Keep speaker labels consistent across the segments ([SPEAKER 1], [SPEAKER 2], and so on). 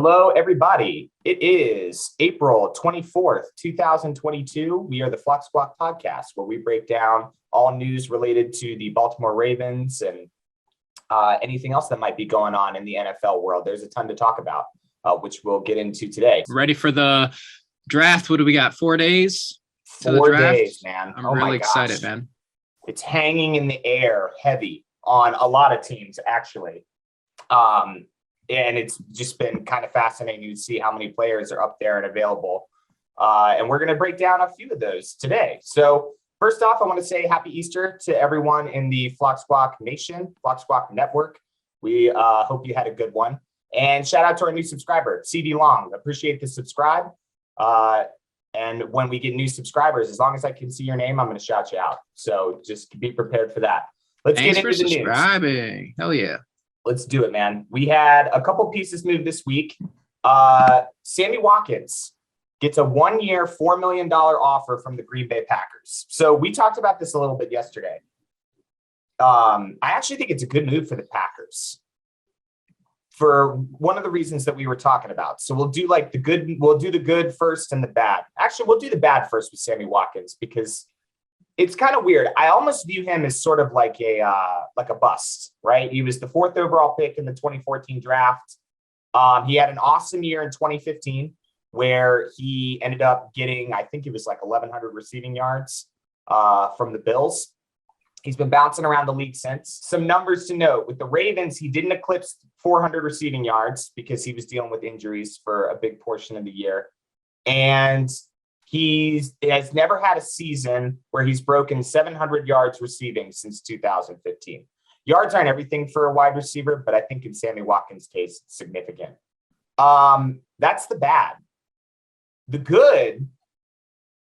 [SPEAKER 1] Hello, everybody. It is April 24th, 2022. We are the Flock Squawk podcast, where we break down all news related to the Baltimore Ravens and anything else that might be going on in the NFL world. There's a ton to talk about, which we'll get into today.
[SPEAKER 2] Ready for the draft? What do we got? 4 days to the
[SPEAKER 1] 4
[SPEAKER 2] draft?
[SPEAKER 1] days, man.
[SPEAKER 2] I'm really excited, man.
[SPEAKER 1] It's hanging in the air heavy on a lot of teams, actually. And it's just been kind of fascinating to see how many players are up there and available. And we're going to break down a few of those today. So first off, I want to say happy Easter to everyone in the Flock Squawk Nation, Flock Squawk Network. We hope you had a good one. And shout out to our new subscriber, CD Long. Appreciate the subscribe. And when we get new subscribers, as long as I can see your name, I'm going to shout you out. So just be prepared for that. Let's get into the news.
[SPEAKER 2] Subscribing. Hell yeah.
[SPEAKER 1] Let's do it, man. We had a couple pieces moved this week. Sammy Watkins gets a 1-year, $4 million offer from the Green Bay Packers. So we talked about this a little bit yesterday. I actually think it's a good move for the Packers for one of the reasons that we were talking about. So we'll do like the good. We'll do the good first and the bad. Actually, we'll do the bad first with Sammy Watkins because it's kind of weird. I almost view him as sort of like a bust, right? He was the 4th overall pick in the 2014 draft. He had an awesome year in 2015 where he ended up getting, I think it was like 1,100 receiving yards from the Bills. He's been bouncing around the league since. Some numbers to note. With the Ravens, he didn't eclipse 400 receiving yards because he was dealing with injuries for a big portion of the year. And he has never had a season where he's broken 700 yards receiving since 2015. Yards aren't everything for a wide receiver, but I think in Sammy Watkins' case, it's significant. That's the bad. The good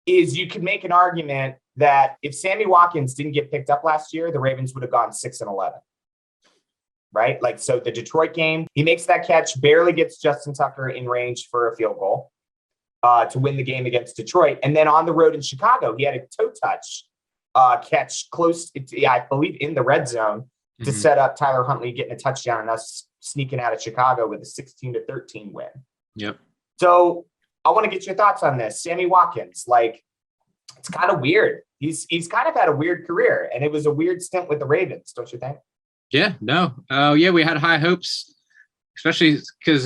[SPEAKER 1] is you could make an argument that if Sammy Watkins didn't get picked up last year, the Ravens would have gone 6-11. Right? Like, so the Detroit game, he makes that catch, barely gets Justin Tucker in range for a field goal to win the game against Detroit. And then on the road in Chicago, he had a toe touch catch close, I believe, in the red zone to set up Tyler Huntley getting a touchdown and us sneaking out of Chicago with a 16-13 win.
[SPEAKER 2] Yep.
[SPEAKER 1] So I want to get your thoughts on this. Sammy Watkins, like, it's kind of weird. He's kind of had a weird career, and it was a weird stint with the Ravens, don't you think?
[SPEAKER 2] Yeah, no. Yeah, we had high hopes, especially because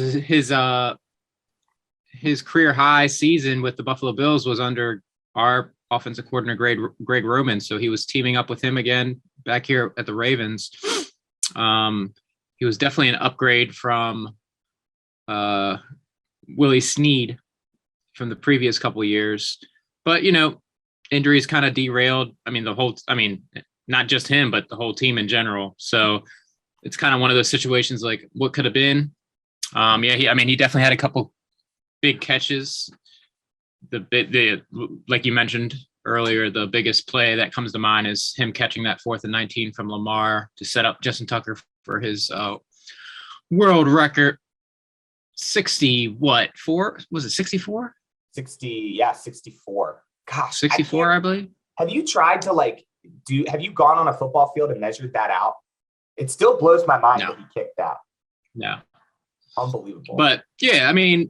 [SPEAKER 2] his career high season with the Buffalo Bills was under our offensive coordinator, Greg Roman. So he was teaming up with him again back here at the Ravens. He was definitely an upgrade from Willie Snead from the previous couple of years. But, you know, injuries kind of derailed. Not just him, but the whole team in general. So it's kind of one of those situations like what could have been. He definitely had a couple big catches. The like you mentioned earlier, the biggest play that comes to mind is him catching that 4th and 19 from Lamar to set up Justin Tucker for his world record 64? Was it 64?
[SPEAKER 1] 64. Gosh,
[SPEAKER 2] 64, I believe.
[SPEAKER 1] Have you tried to have you gone on a football field and measured that out? It still blows my mind that he kicked that.
[SPEAKER 2] No.
[SPEAKER 1] Unbelievable.
[SPEAKER 2] But yeah, I mean,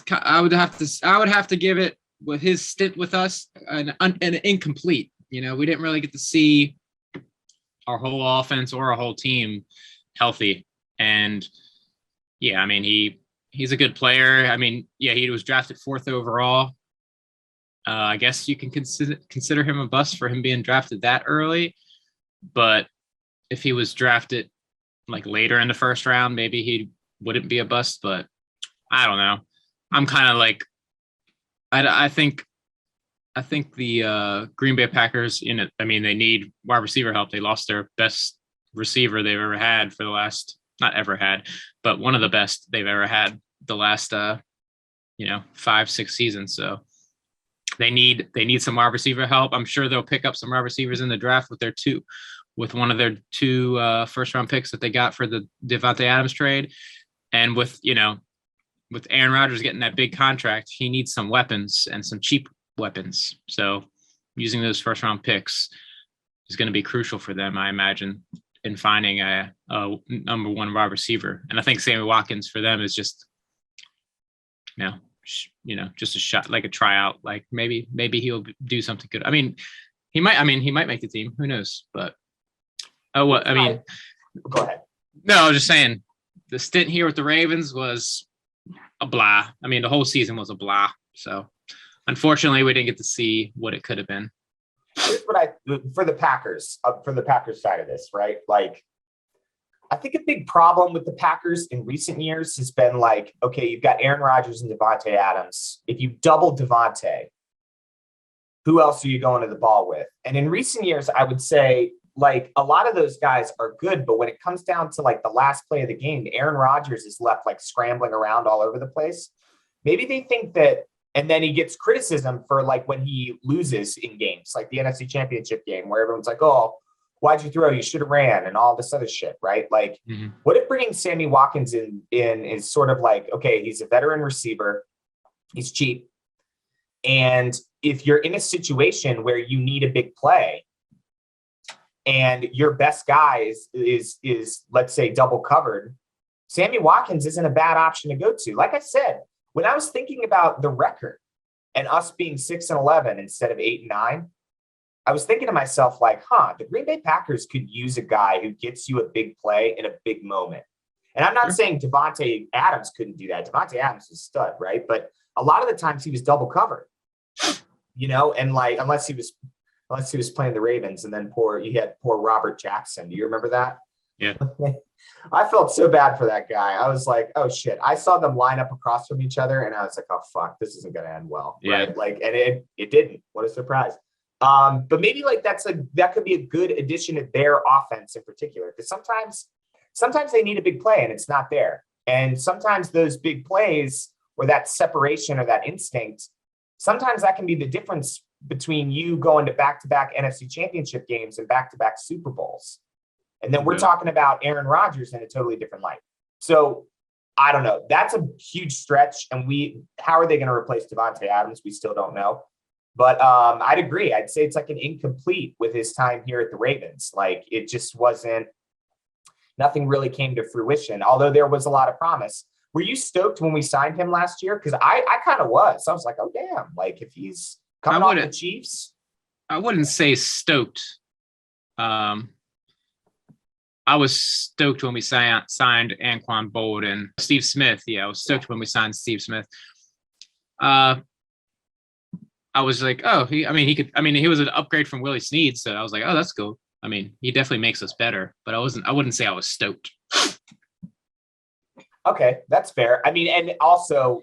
[SPEAKER 2] I would have to give it with his stint with us an incomplete. You know, we didn't really get to see our whole offense or our whole team healthy. And yeah, I mean, he's a good player. I mean, yeah, he was drafted 4th overall. I guess you can consider him a bust for him being drafted that early. But if he was drafted like later in the first round, maybe he wouldn't be a bust. But I don't know. I'm kind of like, I think the Green Bay Packers, they need wide receiver help. They lost their best receiver they've ever had for the last, not ever had, but one of the best they've ever had the last, 5-6 seasons. So they need some wide receiver help. I'm sure they'll pick up some wide receivers in the draft with one of their 2 first round picks that they got for the Devontae Adams trade. And with Aaron Rodgers getting that big contract, he needs some weapons and some cheap weapons. So using those first round picks is going to be crucial for them, I imagine, in finding a number 1 wide receiver. And I think Sammy Watkins for them is just just a shot, like a tryout. Like maybe he'll do something good. I mean, he might make the team. Who knows? But go ahead. No, I was just saying the stint here with the Ravens was a blah. I mean, the whole season was a blah. So unfortunately, we didn't get to see what it could have been.
[SPEAKER 1] Here's what for the Packers side of this, right? Like, I think a big problem with the Packers in recent years has been like, okay, you've got Aaron Rodgers and Devontae Adams. If you double Devontae, who else are you going to the ball with? And in recent years, I would say like a lot of those guys are good, but when it comes down to like the last play of the game, Aaron Rodgers is left like scrambling around all over the place. Maybe they think that, and then he gets criticism for like when he loses in games, like the NFC Championship game, where everyone's like, oh, why'd you throw? You should have ran and all this other shit, right? Like, what if bringing Sammy Watkins in is sort of like, okay, he's a veteran receiver, he's cheap, and if you're in a situation where you need a big play and your best guy is let's say double covered, Sammy Watkins isn't a bad option to go to. Like I said, when I was thinking about the record and us being 6-11 instead of 8-9, I was thinking to myself, like, the Green Bay Packers could use a guy who gets you a big play in a big moment. And I'm not saying Devontae Adams couldn't do that. Devontae Adams is a stud, right? But a lot of the times he was double covered, and like, unless he was playing the Ravens, and then poor Robert Jackson. Do you remember that?
[SPEAKER 2] Yeah.
[SPEAKER 1] I felt so bad for that guy. I was like, oh shit. I saw them line up across from each other and I was like, oh fuck, this isn't going to end well.
[SPEAKER 2] Yeah.
[SPEAKER 1] Right. Like, and it didn't. What a surprise. But maybe like that could be a good addition to their offense in particular. Because sometimes they need a big play and it's not there. And sometimes those big plays or that separation or that instinct, sometimes that can be the difference between you going to back-to-back NFC Championship games and back-to-back Super Bowls. And then we're talking about Aaron Rodgers in a totally different light. So I don't know. That's a huge stretch. And how are they going to replace Devontae Adams? We still don't know. But I'd agree. I'd say it's like an incomplete with his time here at the Ravens. Like it just wasn't, nothing really came to fruition, although there was a lot of promise. Were you stoked when we signed him last year? Because I kind of was. I was like, oh, damn. Like if he's coming off the Chiefs.
[SPEAKER 2] I wouldn't say stoked. I was stoked when we signed Anquan Boldin. Steve Smith. Yeah, I was stoked when we signed Steve Smith. I was like, oh, he was an upgrade from Willie Snead. So I was like, oh, that's cool. I mean, he definitely makes us better, but I wouldn't say I was stoked.
[SPEAKER 1] Okay, that's fair. I mean, and also,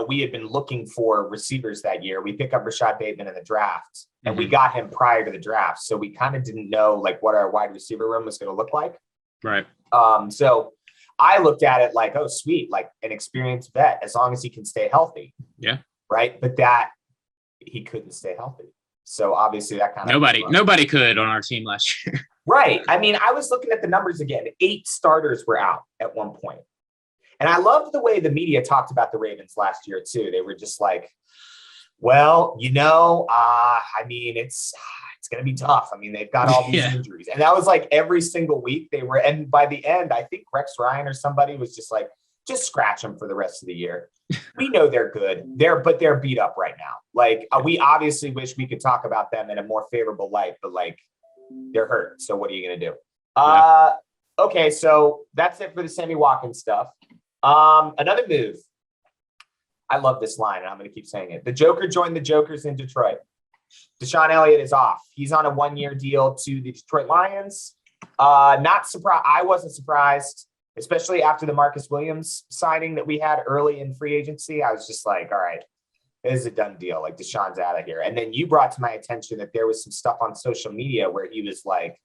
[SPEAKER 1] we had been looking for receivers that year. We picked up Rashad Bateman in the draft, and we got him prior to the draft. So we kind of didn't know like what our wide receiver room was going to look like.
[SPEAKER 2] Right.
[SPEAKER 1] So I looked at it like, oh, sweet, like an experienced vet, as long as he can stay healthy.
[SPEAKER 2] Yeah.
[SPEAKER 1] Right. But he couldn't stay healthy. So obviously that kind
[SPEAKER 2] of nobody could on our team last year.
[SPEAKER 1] Right. I mean, I was looking at the numbers again. 8 starters were out at one point. And I loved the way the media talked about the Ravens last year too. They were just like, well, I mean, it's going to be tough. I mean, they've got all these injuries. And that was like every single week they were. And by the end, I think Rex Ryan or somebody was just like, just scratch them for the rest of the year. We know they're good. But they're beat up right now. Like we obviously wish we could talk about them in a more favorable light, but like they're hurt. So what are you going to do? Yeah. Okay. So that's it for the Sammy Watkins stuff. Another move. I love this line, and I'm going to keep saying it. The Joker joined the Jokers in Detroit. Deshon Elliot is off. He's on a 1-year deal to the Detroit Lions. Not surprised. I wasn't surprised, especially after the Marcus Williams signing that we had early in free agency. I was just like, all right, this is a done deal. Like Deshon's out of here. And then you brought to my attention that there was some stuff on social media where he was like,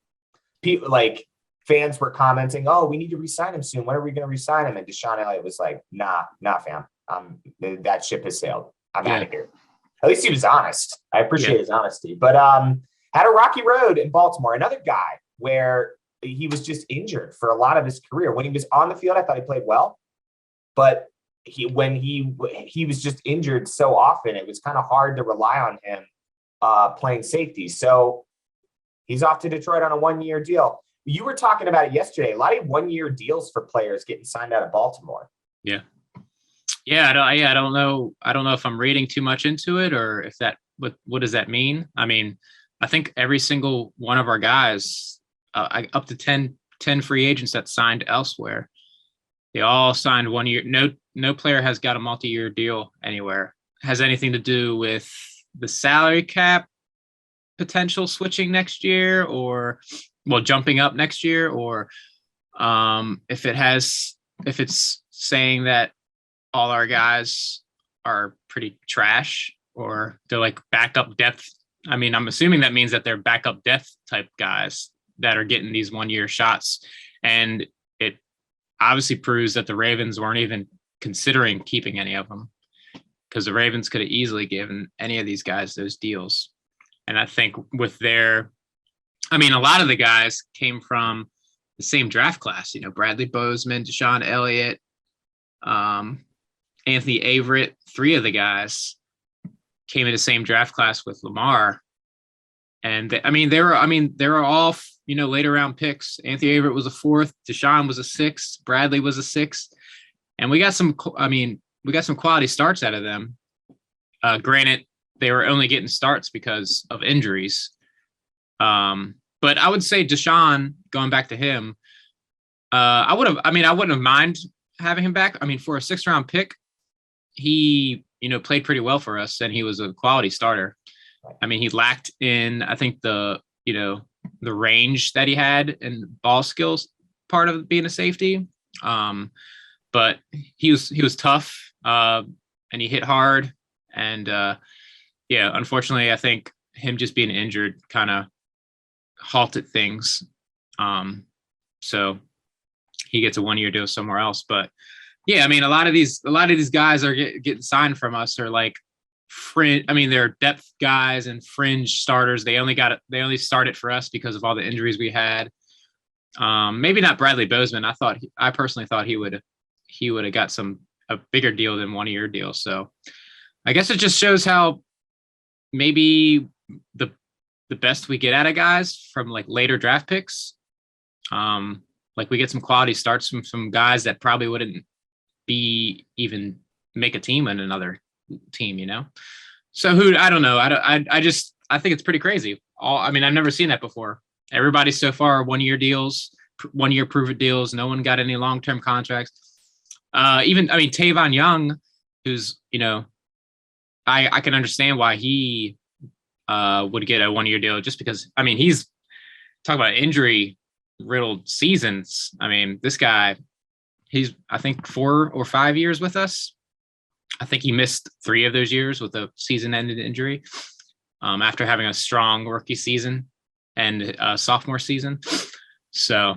[SPEAKER 1] people like, fans were commenting, oh, we need to re-sign him soon. When are we going to re-sign him? And Deshon Elliott was like, nah, fam. That ship has sailed. I'm out of here. At least he was honest. I appreciate his honesty. But had a rocky road in Baltimore. Another guy where he was just injured for a lot of his career. When he was on the field, I thought he played well. But when he was just injured so often, it was kind of hard to rely on him playing safety. So he's off to Detroit on a 1-year deal. You were talking about it yesterday. A lot of 1-year deals for players getting signed out of Baltimore.
[SPEAKER 2] Yeah. I don't know. I don't know if I'm reading too much into it or if that, what does that mean? I mean, I think every single one of our guys, up to 10 free agents that signed elsewhere, they all signed 1 year. No player has got a multi-year deal anywhere. Has anything to do with the salary cap potential switching next year, or jumping up next year, or if it's saying that all our guys are pretty trash or they're like backup depth. I mean, I'm assuming that means that they're backup depth type guys that are getting these 1 year shots. And it obviously proves that the Ravens weren't even considering keeping any of them, because the Ravens could have easily given any of these guys those deals. And I think a lot of the guys came from the same draft class, Bradley Bozeman, Deshon Elliot, Anthony Averett. Three of the guys came in the same draft class with Lamar. And they were all, later round picks. Anthony Averett was a fourth, Deshon was a sixth, Bradley was a sixth. And we got some quality starts out of them. Granted, they were only getting starts because of injuries. But I would say Deshon, going back to him, I wouldn't have mind having him back. For a 6th round pick, he, played pretty well for us, and he was a quality starter. He lacked in, I think, the range that he had and ball skills part of being a safety. But he was tough, and he hit hard. And unfortunately, I think him just being injured kind of halted things. So he gets a 1-year deal somewhere else. But yeah, a lot of these guys are getting signed from us are like fringe. They're depth guys and fringe starters. They only started for us because of all the injuries we had. Maybe not Bradley Bozeman. I personally thought he would have got a bigger deal than 1-year deal. So I guess it just shows how maybe the best we get out of guys from like later draft picks. Like we get some quality starts from some guys that probably wouldn't even make a team in another team, So I don't know. I think it's pretty crazy. I've never seen that before. Everybody so far 1-year deals, 1-year prove it deals. No one got any long-term contracts. Tavon Young, who's, I can understand why he would get a 1-year deal, just because, he's talking about injury riddled seasons. This guy, he's, I think, 4 or 5 years with us. I think he missed 3 of those years with a season-ended injury, after having a strong rookie season and sophomore season. So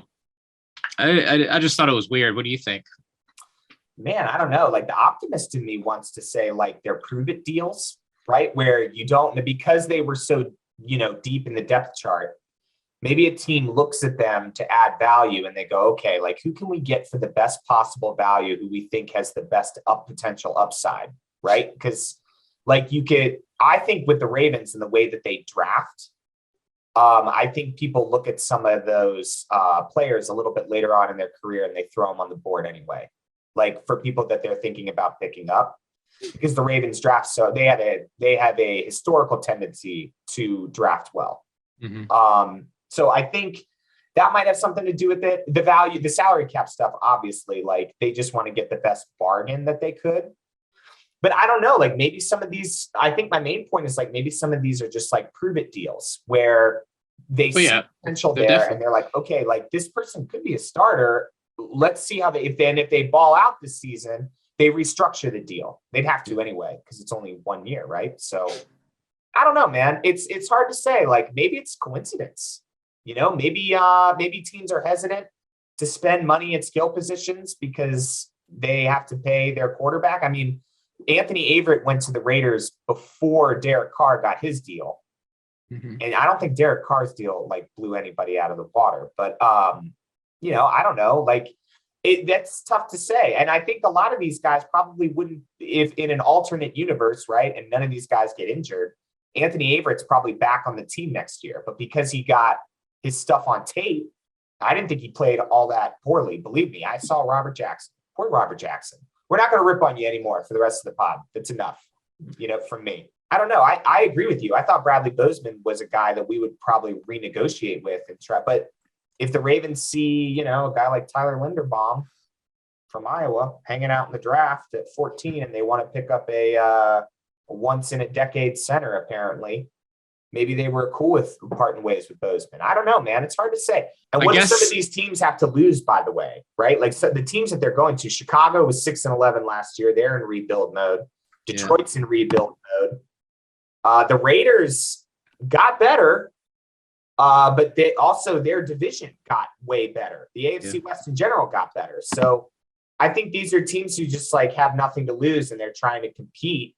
[SPEAKER 2] I just thought it was weird. What do you think?
[SPEAKER 1] Man, I don't know. Like, the optimist in me wants to say like they're prove it deals, right? Where you don't, because they were so, deep in the depth chart, maybe a team looks at them to add value and they go, okay, like who can we get for the best possible value, who we think has the best potential upside, right? Because like I think with the Ravens and the way that they draft, I think people look at some of those players a little bit later on in their career and they throw them on the board anyway. Like for people that they're thinking about picking up, because the Ravens draft, so they have a historical tendency to draft well.
[SPEAKER 2] Mm-hmm.
[SPEAKER 1] So I think that might have something to do with it. The value, the salary cap stuff, obviously, like they just want to get the best bargain that they could. But I don't know, like maybe some of these, I think my main point is like maybe some of these are just like prove it deals where they see potential there and they're like, okay, like this person could be a starter. Let's see how if they ball out this season, they restructure the deal. They'd have to anyway, because it's only 1 year, right? So I don't know, man. It's hard to say. Like maybe it's coincidence. Maybe teams are hesitant to spend money at skill positions because they have to pay their quarterback. Anthony Averett went to the Raiders before Derek Carr got his deal. Mm-hmm. And I don't think Derek Carr's deal like blew anybody out of the water. But, I don't know. Like that's tough to say. And I think a lot of these guys probably wouldn't, if in an alternate universe, right, and none of these guys get injured, Anthony Averett's probably back on the team next year. But because he got his stuff on tape, I didn't think he played all that poorly. Believe me, I saw Robert Jackson. Poor Robert Jackson. we're not going to rip on you anymore for the rest of the pod. That's enough, from me. I don't know. I agree with you. I thought Bradley Bozeman was a guy that we would probably renegotiate with and try. But if the Ravens see, a guy like Tyler Linderbaum from Iowa hanging out in the draft at 14, and they want to pick up a once in a decade center, apparently, maybe they were cool with parting ways with Bozeman. I don't know, man. It's hard to say. And what do some of these teams have to lose, by the way, right? Like the teams that they're going to, Chicago was 6-11 last year. They're in rebuild mode. Detroit's in rebuild mode. The Raiders got better, but their division got way better. The AFC West in general got better. So I think these are teams who just like have nothing to lose, and they're trying to compete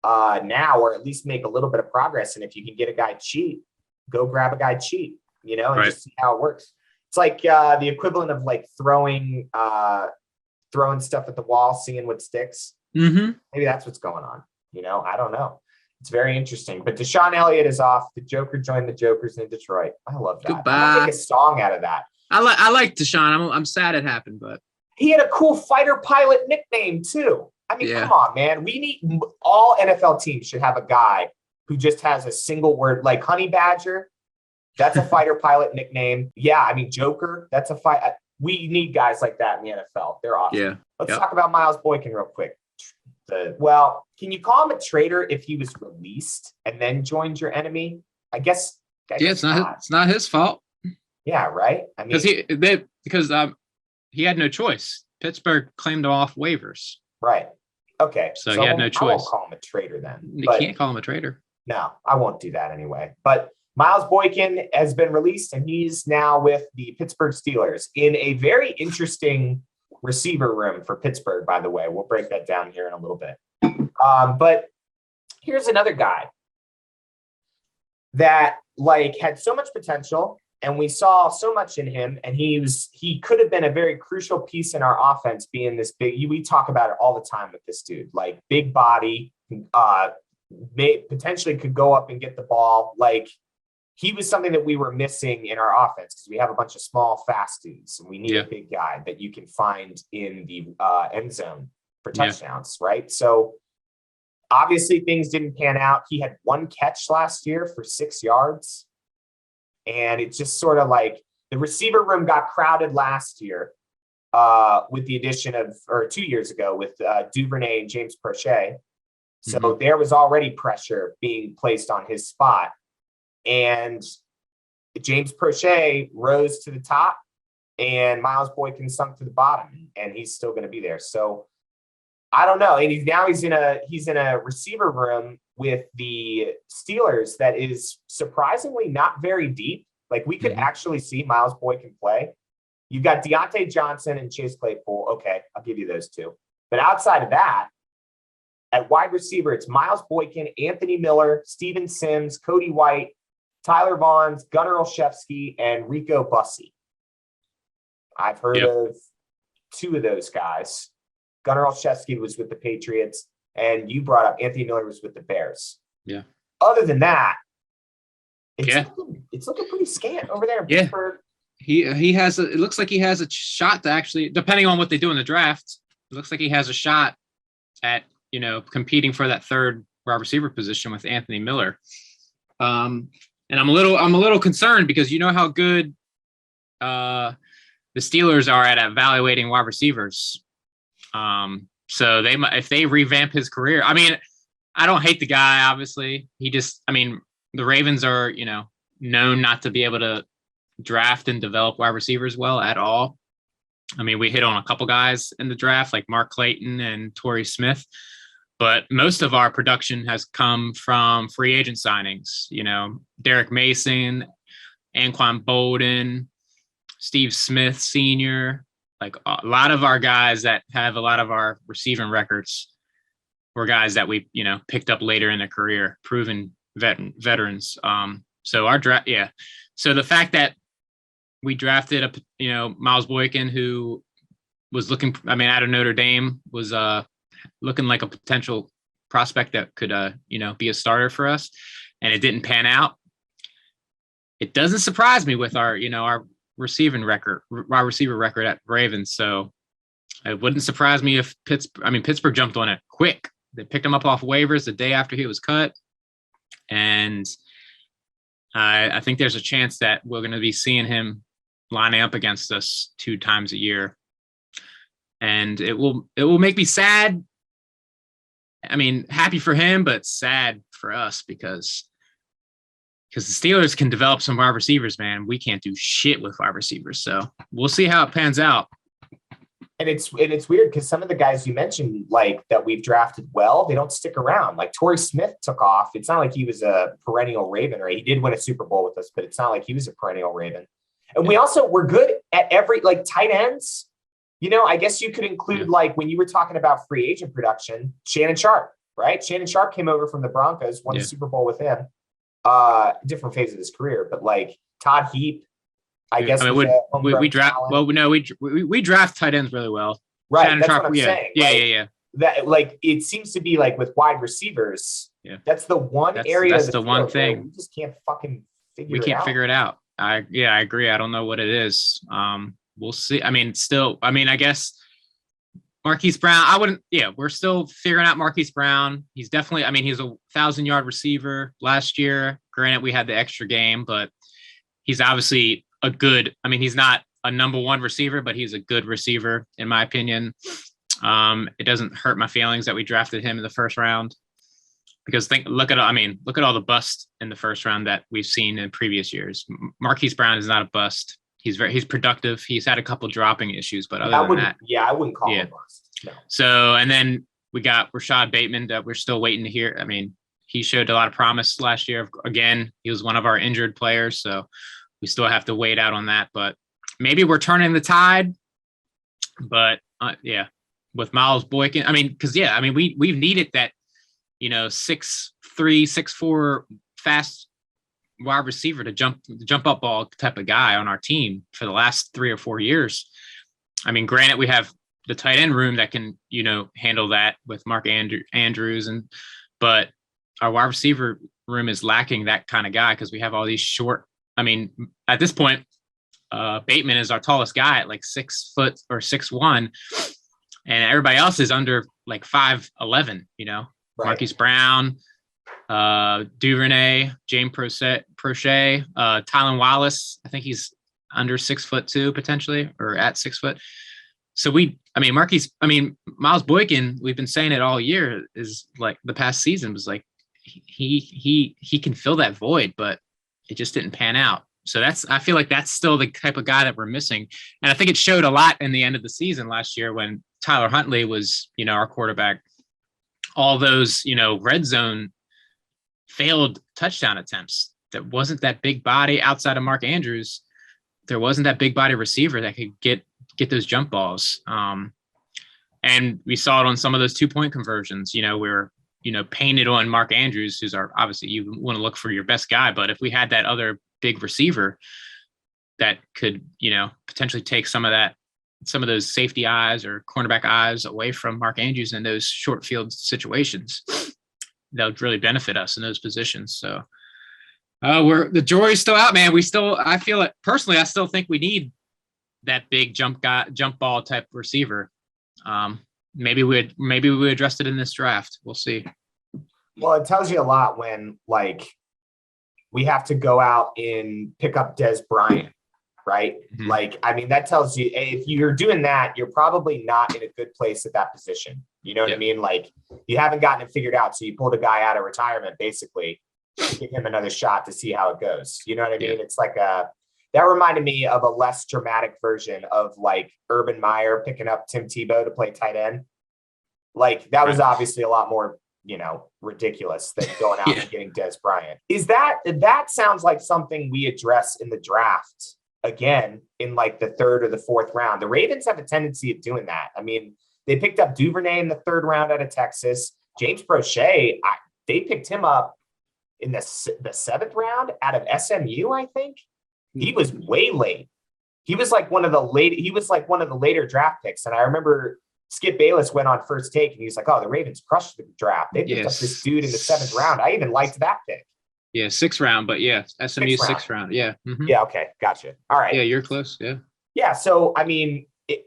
[SPEAKER 1] now, or at least make a little bit of progress. And if you can get a guy cheap, go grab a guy cheap, and just see how it works. It's like the equivalent of like throwing stuff at the wall, seeing what sticks.
[SPEAKER 2] Mm-hmm.
[SPEAKER 1] Maybe that's what's going on. I don't know. It's very interesting. But Deshon Elliot is off. The Joker joined the Jokers in Detroit. I love that.
[SPEAKER 2] Goodbye.
[SPEAKER 1] I'm gonna make a song out of that.
[SPEAKER 2] I like Deshon. I'm sad it happened, but
[SPEAKER 1] he had a cool fighter pilot nickname too. I mean, come on, man. We need all NFL teams should have a guy who just has a single word, like Honey Badger. That's a fighter pilot nickname. Yeah, I mean, Joker. That's a fight. We need guys like that in the NFL. They're awesome.
[SPEAKER 2] Yeah.
[SPEAKER 1] Let's talk about Miles Boykin real quick. Can you call him a traitor if he was released and then joined your enemy? I guess
[SPEAKER 2] it's not his fault.
[SPEAKER 1] Yeah, right. I mean,
[SPEAKER 2] because he had no choice. Pittsburgh claimed him off waivers.
[SPEAKER 1] Right. Okay.
[SPEAKER 2] So he had no choice.
[SPEAKER 1] I won't call him a traitor then.
[SPEAKER 2] You can't call him a traitor.
[SPEAKER 1] No, I won't do that anyway. But Miles Boykin has been released, and he's now with the Pittsburgh Steelers in a very interesting receiver room for Pittsburgh, by the way. We'll break that down here in a little bit. But here's another guy that had so much potential, and we saw so much in him, and he could have been a very crucial piece in our offense, being this big. We talk about it all the time with this dude, like big body, potentially could go up and get the ball. He was something that we were missing in our offense because we have a bunch of small, fast dudes, and we need a big guy that you can find in the end zone for touchdowns, right? So obviously things didn't pan out. He had one catch last year for 6 yards, and it's just sort of like the receiver room got crowded last year with the addition or 2 years ago with Duvernay and James Prochet. So there was already pressure being placed on his spot. And James Prochet rose to the top, and Miles Boykin sunk to the bottom, and he's still going to be there. So I don't know. And he's in a receiver room with the Steelers that is surprisingly not very deep. We could actually see Miles Boykin play. You've got Deontay Johnson and Chase Claypool. Okay, I'll give you those two. But outside of that, at wide receiver, it's Miles Boykin, Anthony Miller, Steven Sims, Cody White, Tyler Vaughns, Gunnar Olszewski, and Rico Bussey. I've heard of two of those guys. Gunnar Olszewski was with the Patriots, and you brought up Anthony Miller was with the Bears.
[SPEAKER 2] Yeah.
[SPEAKER 1] Other than that, it's looking pretty scant over there in Pittsburgh.
[SPEAKER 2] He has it looks like he has a shot to actually, depending on what they do in the draft, it looks like he has a shot at competing for that third wide receiver position with Anthony Miller. And I'm a little concerned because you know how good the Steelers are at evaluating wide receivers. So if they revamp his career, I mean, I don't hate the guy, obviously. The Ravens are, known not to be able to draft and develop wide receivers well at all. I mean, we hit on a couple guys in the draft like Mark Clayton and Torrey Smith. But most of our production has come from free agent signings, Derek Mason, Anquan Bolden, Steve Smith Sr. A lot of our guys that have a lot of our receiving records were guys that we, picked up later in their career, proven veterans. So our draft, So the fact that we drafted Miles Boykin, who was looking, out of Notre Dame, was looking like a potential prospect that could, be a starter for us, and it didn't pan out. It doesn't surprise me with our, our wide receiver record at Ravens. So It wouldn't surprise me if Pittsburgh jumped on it quick. They picked him up off waivers the day after he was cut. And I think there's a chance that we're going to be seeing him lining up against us 2 times a year. And it will make me sad. I mean, happy for him, but sad for us because the Steelers can develop some wide receivers, man. We can't do shit with wide receivers. So we'll see how it pans out.
[SPEAKER 1] And it's weird because some of the guys you mentioned, like that we've drafted well, they don't stick around. Like Torrey Smith took off. It's not like he was a perennial Raven, right? He did win a Super Bowl with us, but it's not like he was a perennial Raven. And we're good at every, like, tight ends. You know, I guess you could include, like, when you were talking about free agent production, Shannon Sharp, right? Shannon Sharp came over from the Broncos, won the Super Bowl with him. Different phase of his career, but like Todd Heap, I guess. I mean,
[SPEAKER 2] we draft. Well, no, we draft tight ends really well.
[SPEAKER 1] Right.
[SPEAKER 2] Shannon
[SPEAKER 1] that's
[SPEAKER 2] Sharp,
[SPEAKER 1] what I'm saying.
[SPEAKER 2] Yeah.
[SPEAKER 1] That, like, it seems to be like with wide receivers.
[SPEAKER 2] Yeah.
[SPEAKER 1] That's the one area.
[SPEAKER 2] That's the one thing
[SPEAKER 1] we just can't fucking figure.
[SPEAKER 2] We can't figure it out. I agree. I don't know what it is. We'll see. I mean, I guess Marquise Brown, we're still figuring out Marquise Brown. He's definitely, he's a 1,000-yard receiver last year. Granted, we had the extra game, but he's obviously he's not a number 1 receiver, but he's a good receiver, in my opinion. It doesn't hurt my feelings that we drafted him in the first round because look at all the busts in the first round that we've seen in previous years. Marquise Brown is not a bust. He's productive. He's had a couple dropping issues, but other than that,
[SPEAKER 1] I wouldn't call him a bust. No.
[SPEAKER 2] So, and then we got Rashad Bateman that we're still waiting to hear. I mean, he showed a lot of promise last year. Again, he was one of our injured players, so we still have to wait out on that. But maybe we're turning the tide. But with Miles Boykin, we've needed that, 6'3", 6'4" fast wide receiver to jump up ball type of guy on our team for the last 3 or 4 years. I mean, granted, we have the tight end room that can, handle that with Mark Andrews, but our wide receiver room is lacking that kind of guy because we have all these short. I mean, at this point, Bateman is our tallest guy at like 6 foot or 6'1", and everybody else is under like 5'11". Right. Marquise Brown, Duvernay, James Prochet, Tylan Wallace. I think he's under 6'2" potentially, or at 6 foot. So Miles Boykin, we've been saying it all year, is like the past season was like, he can fill that void, but it just didn't pan out. So I feel like that's still the type of guy that we're missing. And I think it showed a lot in the end of the season last year when Tyler Huntley was, our quarterback. All those, red zone failed touchdown attempts. There wasn't that big body outside of Mark Andrews. There wasn't that big body receiver that could get those jump balls. And we saw it on some of those 2-point conversions. We're, painted on Mark Andrews, who's obviously you want to look for your best guy. But if we had that other big receiver that could, potentially take some of those safety eyes or cornerback eyes away from Mark Andrews in those short field situations, that would really benefit us in those positions. So the jury's still out, man. I feel it personally. I still think we need that big jump ball type receiver. Maybe we addressed it in this draft. We'll see.
[SPEAKER 1] Well, it tells you a lot when, like, we have to go out and pick up Des Bryant, right? Mm-hmm. Like, that tells you if you're doing that, you're probably not in a good place at that position. You know what I mean? Like, you haven't gotten it figured out. So you pulled a guy out of retirement, basically, to give him another shot to see how it goes. You know what I mean? It's like that reminded me of a less dramatic version of like Urban Meyer picking up Tim Tebow to play tight end. Like, that was obviously a lot more, ridiculous than going out and getting Des Bryant. That sounds like something we address in the draft again in like the 3rd or the 4th round. The Ravens have a tendency of doing that. They picked up Duvernay in the 3rd round out of Texas. James Prochet, they picked him up in the 7th round out of SMU, I think. He was way late. He was like one of the later draft picks. And I remember Skip Bayless went on First Take and he was like, "Oh, the Ravens crushed the draft. They picked up this dude in the 7th round." I even liked that pick.
[SPEAKER 2] Yeah, 6th round, but SMU 6th round. Yeah. Mm-hmm.
[SPEAKER 1] Yeah. Okay. Gotcha. All right.
[SPEAKER 2] Yeah, you're close. Yeah.
[SPEAKER 1] Yeah. So,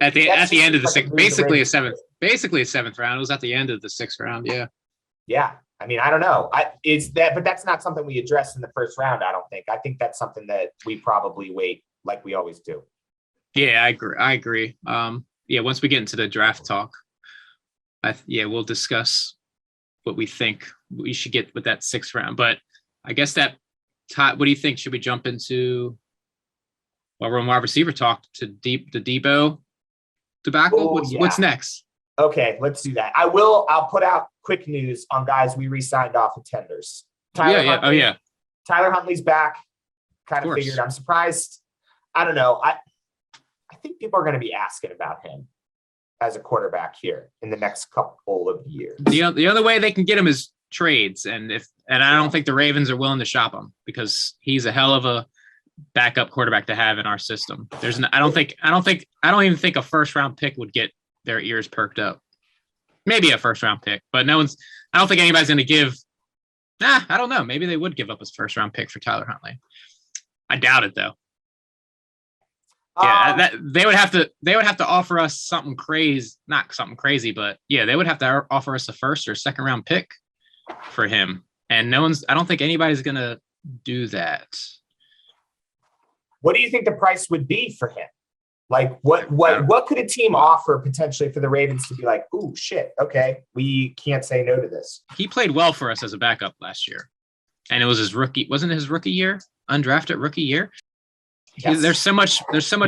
[SPEAKER 2] At the end of the
[SPEAKER 1] like
[SPEAKER 2] sixth, basically a seventh round. It was at the end of the sixth round. Yeah.
[SPEAKER 1] Yeah. I mean, I don't know. But that's not something we address in the first round. I don't think. I think that's something that we probably wait like we always do.
[SPEAKER 2] Yeah, I agree. Yeah, once we get into the draft talk, we'll discuss what we think we should get with that sixth round. But I guess what do you think? Should we jump into we're on wide receiver talk to the Deebo debacle? What's next?
[SPEAKER 1] Okay, let's do that. I'll put out quick news on guys we re-signed off of tenders. Tyler Huntley's back. Kind of figured. I'm surprised. I don't know. I think people are going to be asking about him as a quarterback here in the next couple of years.
[SPEAKER 2] The other way they can get him is trades, and I don't think the Ravens are willing to shop him because he's a hell of a backup quarterback to have in our system. I don't even think a first round pick would get their ears perked up. Maybe a first round pick, but I don't think anybody's going to give. I don't know. Maybe they would give up his first round pick for Tyler Huntley. I doubt it though. Yeah, they would have to offer us something crazy, not something crazy, but yeah, they would have to offer us a first or second round pick for him. And I don't think anybody's going to do that.
[SPEAKER 1] What do you think the price would be for him? Like what could a team offer potentially for the Ravens to be like, ooh, shit, okay, we can't say no to this?
[SPEAKER 2] He played well for us as a backup last year. And it was wasn't his rookie year, undrafted rookie year. Yes. There's so much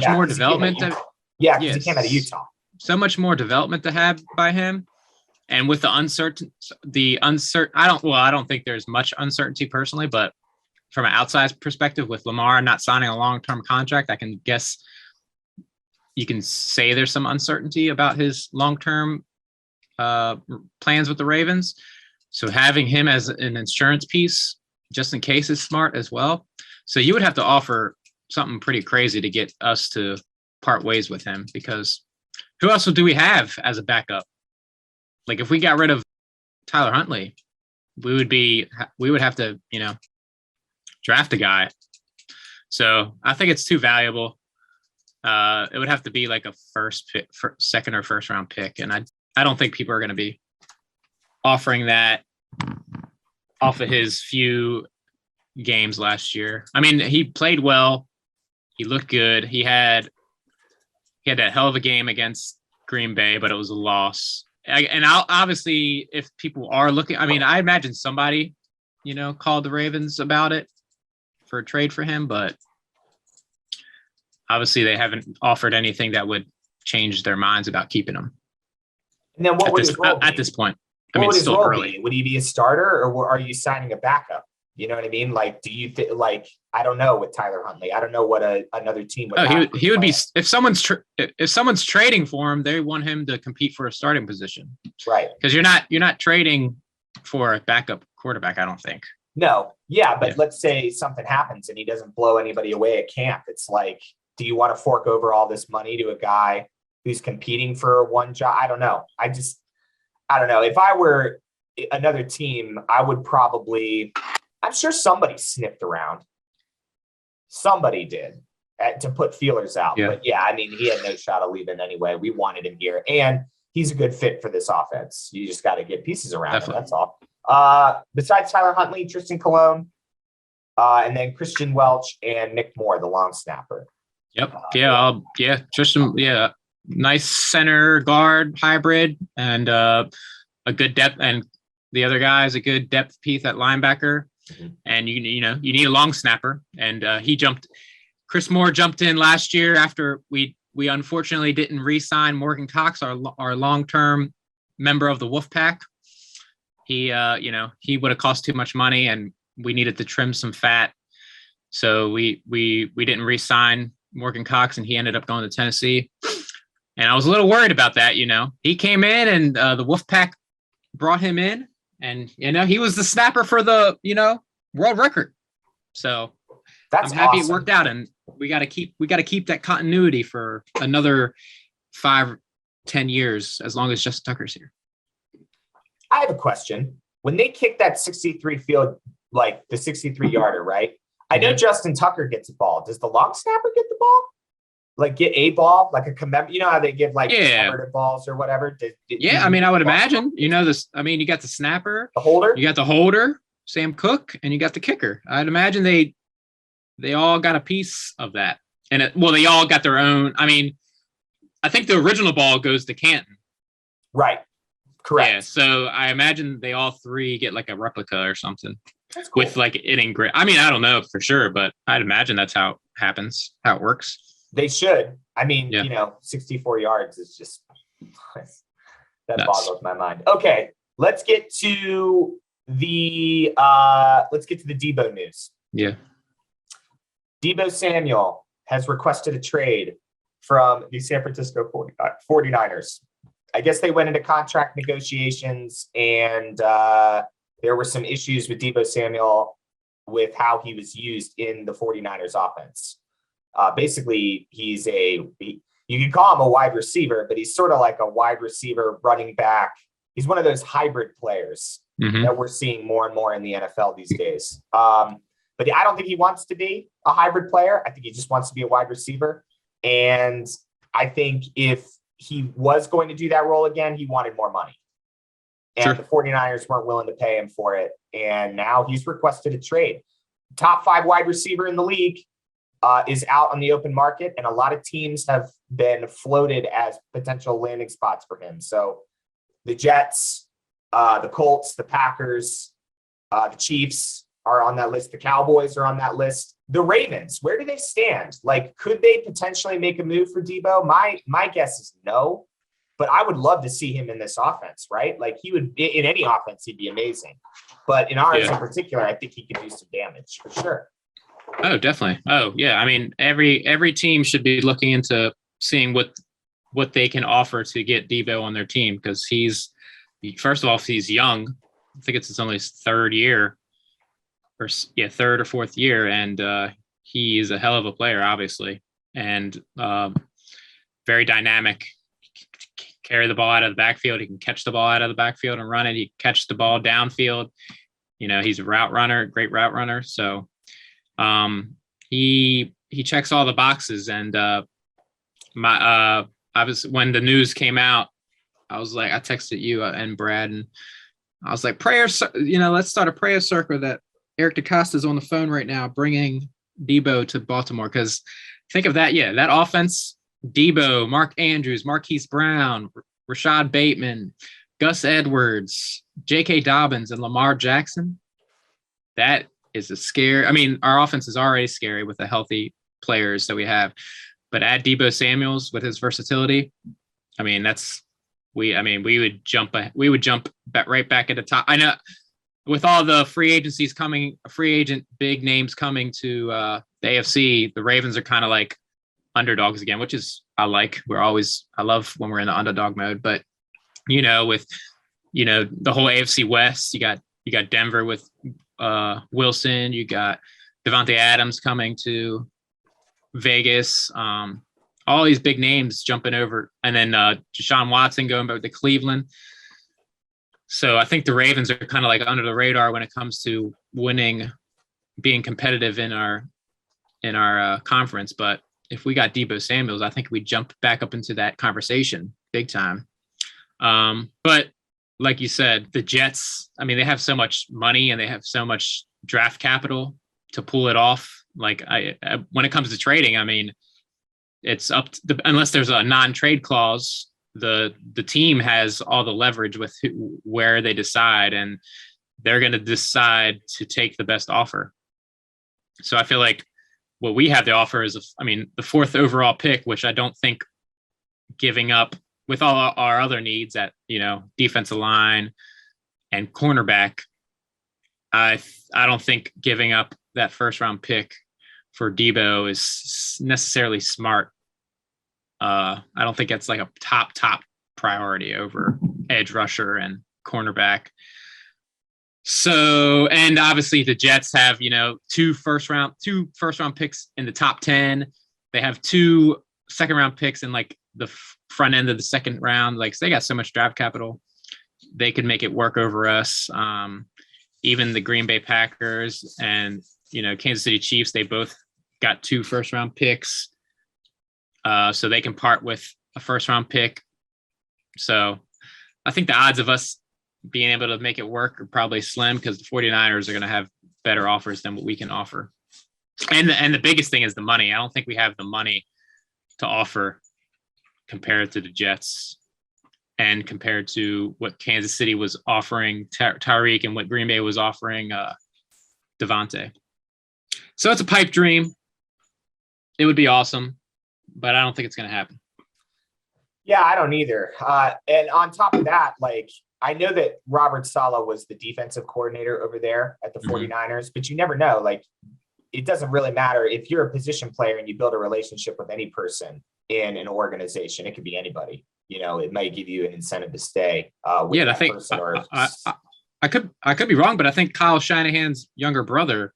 [SPEAKER 2] more development.
[SPEAKER 1] Because he came out of Utah.
[SPEAKER 2] So much more development to have by him. And with I don't think there's much uncertainty personally, but from an outside perspective with Lamar not signing a long-term contract, I can guess you can say there's some uncertainty about his long-term plans with the Ravens. So having him as an insurance piece, just in case, is smart as well. So you would have to offer something pretty crazy to get us to part ways with him, because who else do we have as a backup? Like if we got rid of Tyler Huntley, we would have to, draft a guy. So I think it's too valuable. It would have to be like a second or first round pick. And I don't think people are going to be offering that off of his few games last year. I mean, he played well. He looked good. He had that hell of a game against Green Bay, but it was a loss. And obviously, if people are looking, I mean, I imagine somebody, called the Ravens about it for a trade for him, but obviously they haven't offered anything that would change their minds about keeping him.
[SPEAKER 1] And then what would his role be?
[SPEAKER 2] At this point?
[SPEAKER 1] What would his role be? Would he be a starter, or are you signing a backup? You know what I mean? Like, do you think? Like, I don't know with Tyler Huntley. I don't know what another team would.
[SPEAKER 2] He would be if someone's trading for him, they want him to compete for a starting position,
[SPEAKER 1] right?
[SPEAKER 2] Because you're not trading for a backup quarterback. I don't think.
[SPEAKER 1] No, but let's say something happens and he doesn't blow anybody away at camp. It's like, do you want to fork over all this money to a guy who's competing for one job? I don't know. I don't know. If I were another team, I would probably. I'm sure somebody sniffed around. Somebody did to put feelers out. Yeah. But I mean, he had no shot of leaving anyway. We wanted him here, and he's a good fit for this offense. You just got to get pieces around him. That's all. Besides Tyler Huntley, Tristan Colon, and then Christian Welch and Nick Moore, the long snapper.
[SPEAKER 2] Yep. Tristan. Yeah. Nice center guard hybrid, and a good depth, and the other guy is a good depth piece at linebacker. Mm-hmm. And you need a long snapper, and Chris Moore jumped in last year after we unfortunately didn't re-sign Morgan Cox, our long-term member of the Wolfpack. He would have cost too much money, and we needed to trim some fat, so we didn't re-sign Morgan Cox, and he ended up going to Tennessee. And I was a little worried about that. He came in, and the Wolfpack brought him in. And, he was the snapper for the, world record. So I'm happy It worked out. And we got to keep that continuity for another 5-10 years, as long as Justin Tucker's here.
[SPEAKER 1] I have a question. When they kick that 63 field, like the 63 yarder, right? I know Justin Tucker gets the ball. Does the long snapper get the ball? like get a ball, like a commemorate? You know how they give like
[SPEAKER 2] Yeah.
[SPEAKER 1] commemorative balls or whatever?
[SPEAKER 2] Yeah, I mean, I would imagine, you know, this, I mean, you got the snapper,
[SPEAKER 1] the holder.
[SPEAKER 2] you got the holder, Sam Cook, and you got the kicker. I'd imagine they all got a piece of that. And they all got their own. I mean, I think the original ball goes to Canton.
[SPEAKER 1] Right. Correct.
[SPEAKER 2] Yeah. So I imagine they all three get like a replica or something
[SPEAKER 1] That's cool.
[SPEAKER 2] with like it engraved. I mean, I don't know for sure, but I'd imagine that's how it happens, how it works.
[SPEAKER 1] They should. I mean,
[SPEAKER 2] Yeah.
[SPEAKER 1] you know, 64 yards is just that
[SPEAKER 2] Nuts.
[SPEAKER 1] boggles my mind. Okay, let's get to the Deebo news.
[SPEAKER 2] Yeah.
[SPEAKER 1] Deebo Samuel has requested a trade from the San Francisco 49ers. I guess they went into contract negotiations, and there were some issues with Deebo Samuel with how he was used in the 49ers offense. Basically, you can call him a wide receiver, but he's sort of like a wide receiver running back. He's one of those hybrid players that we're seeing more and more in the NFL these days. But I don't think he wants to be a hybrid player. I think he just wants to be a wide receiver. And I think if he was going to do that role again, he wanted more money. And
[SPEAKER 2] Sure.
[SPEAKER 1] the 49ers weren't willing to pay him for it. And now he's requested a trade. Top 5 wide receiver in the league is out on the open market. And a lot of teams have been floated as potential landing spots for him. So the Jets, the Colts, the Packers, the Chiefs are on that list. The Cowboys are on that list. The Ravens, where do they stand? Like, could they potentially make a move for Deebo? My guess is no, but I would love to see him in this offense, right? Like, he would, in any offense, he'd be amazing. But in ours in particular, I think he could do some damage for sure.
[SPEAKER 2] Oh, definitely. Oh, yeah. I mean, every team should be looking into seeing what they can offer to get Deebo on their team, because first of all, he's young. I think it's his only third year. Third or fourth year, and he is a hell of a player, obviously, and very dynamic. Carry the ball out of the backfield. He can catch the ball out of the backfield and run it. He can catch the ball downfield. You know, he's a route runner, great route runner. So he checks all the boxes. And I was, when the news came out, I was like, I texted you and Brad, and I was like, let's start a prayer circle that Eric DeCosta is on the phone right now bringing Deebo to Baltimore, because think of that. Yeah, that offense, Deebo, Mark Andrews, Marquise Brown, Rashad Bateman, Gus Edwards, J.K. Dobbins, and Lamar Jackson. That is a scare. I mean, our offense is already scary with the healthy players that we have. But add Deebo Samuels with his versatility. I mean, we would jump right back at the top. I know. With all the free agent big names coming to the AFC, the Ravens are kind of like underdogs again, which is I like. I love when we're in the underdog mode. But with the whole AFC West, you got Denver with Wilson, you got Devontae Adams coming to Vegas. All these big names jumping over, and then Deshon Watson going back to Cleveland. So I think the Ravens are kind of like under the radar when it comes to being competitive in our conference. But if we got Deebo Samuels, I think we jump back up into that conversation big time. But like you said, the Jets, I mean, they have so much money and they have so much draft capital to pull it off. Like when it comes to trading, I mean, it's unless there's a non-trade clause, the team has all the leverage with where they decide, and they're going to decide to take the best offer. So I feel like what we have to offer is, the 4th overall pick, which I don't think giving up with all our other needs at, defensive line and cornerback. I don't think giving up that 1st round pick for Deebo is necessarily smart. I don't think it's like a top priority over edge rusher and cornerback. So, and obviously the Jets have, 2 first round picks in the top 10. They have 2 second round picks in like the front end of the 2nd round. Like, so they got so much draft capital, they could make it work over us. Even the Green Bay Packers and, Kansas City Chiefs, they both got 2 first round picks. so they can part with a first-round pick. So I think the odds of us being able to make it work are probably slim because the 49ers are going to have better offers than what we can offer. And the biggest thing is the money. I don't think we have the money to offer compared to the Jets and compared to what Kansas City was offering Tyreek and what Green Bay was offering Devontae. So it's a pipe dream. It would be awesome, but I don't think it's going to happen.
[SPEAKER 1] Yeah, I don't either. And on top of that, like, I know that Robert Saleh was the defensive coordinator over there at the 49ers, but you never know. Like, it doesn't really matter if you're a position player and you build a relationship with any person in an organization. It could be anybody. You know, it might give you an incentive to stay. With
[SPEAKER 2] I think I could be wrong, but I think Kyle Shanahan's younger brother,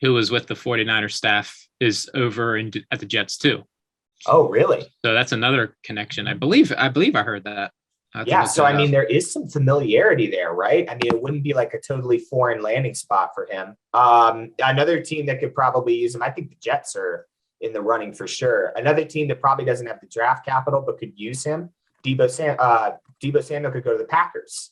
[SPEAKER 2] who was with the 49ers staff, is over at the Jets too.
[SPEAKER 1] Oh, really?
[SPEAKER 2] So that's another connection. I believe I heard that.
[SPEAKER 1] So I mean, there is some familiarity there, right? I mean, it wouldn't be like a totally foreign landing spot for him. Another team that could probably use him, I think the Jets are in the running for sure. Another team that probably doesn't have the draft capital but could use him, Deebo Samuel could go to the Packers.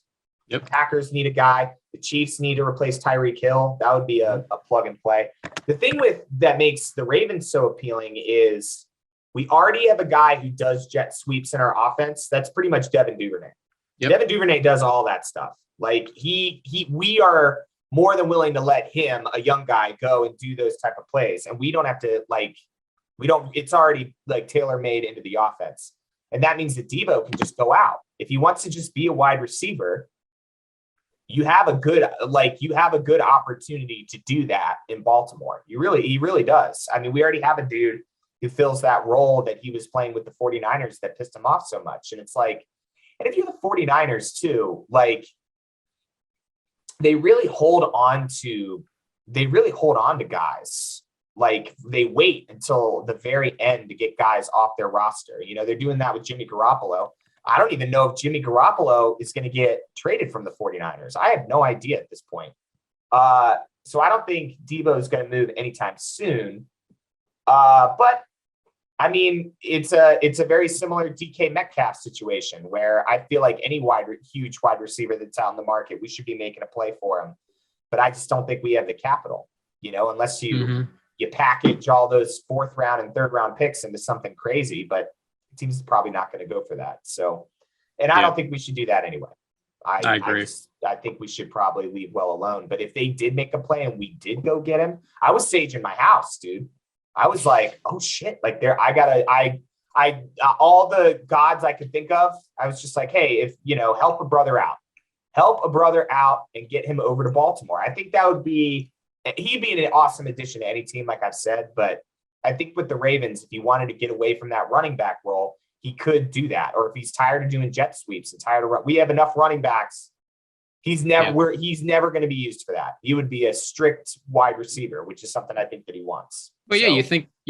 [SPEAKER 2] Yep.
[SPEAKER 1] The Packers need a guy. The Chiefs need to replace Tyreek Hill. That would be a plug and play. The thing that makes the Ravens so appealing is we already have a guy who does jet sweeps in our offense. That's pretty much Devin Duvernay. Yep. Devin Duvernay does all that stuff. Like we are more than willing to let him, a young guy, go and do those type of plays. And we don't have to it's already like tailor-made into the offense. And that means that Deebo can just go out. If he wants to just be a wide receiver, you have a good opportunity to do that in Baltimore. He really does. I mean, we already have a dude who fills that role that he was playing with the 49ers that pissed him off so much. And it's like, and if you're the 49ers too, like they really hold on to guys. Like they wait until the very end to get guys off their roster. You know, they're doing that with Jimmy Garoppolo. I don't even know if Jimmy Garoppolo is going to get traded from the 49ers. I have no idea at this point. So I don't think Deebo is going to move anytime soon. But I mean, it's a very similar DK Metcalf situation where I feel like any huge wide receiver that's out in the market, we should be making a play for him. But I just don't think we have the capital, you know, unless you package all those 4th round and 3rd round picks into something crazy. But the team's probably not going to go for that. So, and I don't think we should do that anyway. I agree. I think we should probably leave well alone. But if they did make a play and we did go get him, I was saging my house, dude. I was like, oh shit, like all the gods I could think of. I was just like, hey, if help a brother out and get him over to Baltimore. I think he'd be an awesome addition to any team, like I've said. But I think with the Ravens, if he wanted to get away from that running back role, he could do that. Or if he's tired of doing jet sweeps and tired of we have enough running backs. He's never going to be used for that. He would be a strict wide receiver, which is something I think that he wants.
[SPEAKER 2] But yeah, you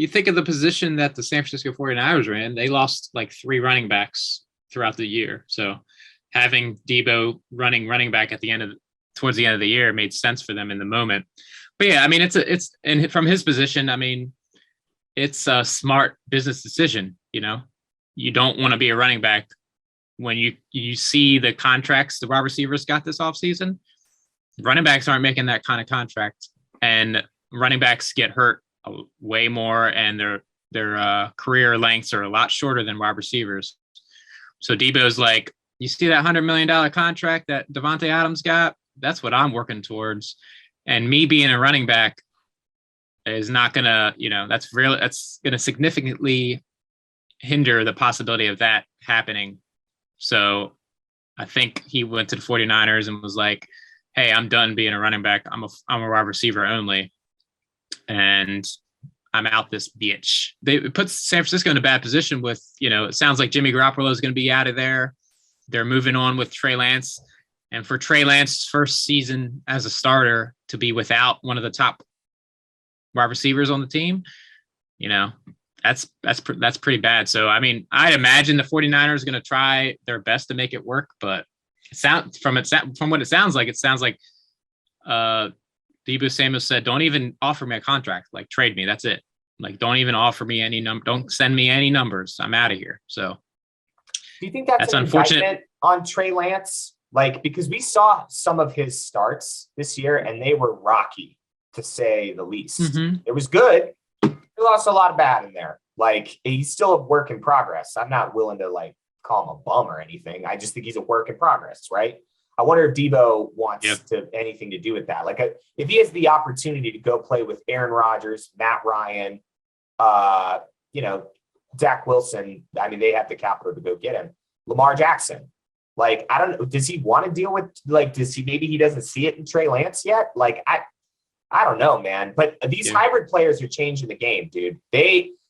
[SPEAKER 2] think of the position that the San Francisco 49ers were in, they lost like 3 running backs throughout the year. So having Deebo running back towards the end of the year made sense for them in the moment. But yeah, I mean, and from his position, I mean, it's a smart business decision. You know, you don't want to be a running back when you see the contracts the wide receivers got this offseason. Running backs aren't making that kind of contract, and running backs get hurt way more, and their career lengths are a lot shorter than wide receivers. So Deebo's like, you see that $100 million contract that Devontae Adams got? That's what I'm working towards. And me being a running back is not gonna, that's gonna significantly hinder the possibility of that happening. So I think he went to the 49ers and was like, hey, I'm done being a running back. I'm a wide receiver only. And I'm out this bitch. It puts San Francisco in a bad position with, it sounds like Jimmy Garoppolo is going to be out of there. They're moving on with Trey Lance. And for Trey Lance's first season as a starter to be without one of the top wide receivers on the team, that's pretty bad. So, I mean, I imagine the 49ers are going to try their best to make it work, but from what it sounds like Deebo Samuel said, don't even offer me a contract, like trade me. That's it. Like, don't even offer me any don't send me any numbers. I'm out of here. So
[SPEAKER 1] do you think that's an
[SPEAKER 2] unfortunate
[SPEAKER 1] indictment on Trey Lance? Like, because we saw some of his starts this year and they were rocky, to say the least.
[SPEAKER 2] Mm-hmm.
[SPEAKER 1] It was good. He lost a lot of bad in there. Like, he's still a work in progress. I'm not willing to like call him a bum or anything. I just think he's a work in progress, right? I wonder if Deebo wants to anything to do with that. Like, if he has the opportunity to go play with Aaron Rodgers, Matt Ryan, Zach Wilson. I mean, they have the capital to go get him. Lamar Jackson. Like, I don't know. Does he want to deal with, like, maybe he doesn't see it in Trey Lance yet? Like, I don't know, man. But these hybrid players are changing the game, dude.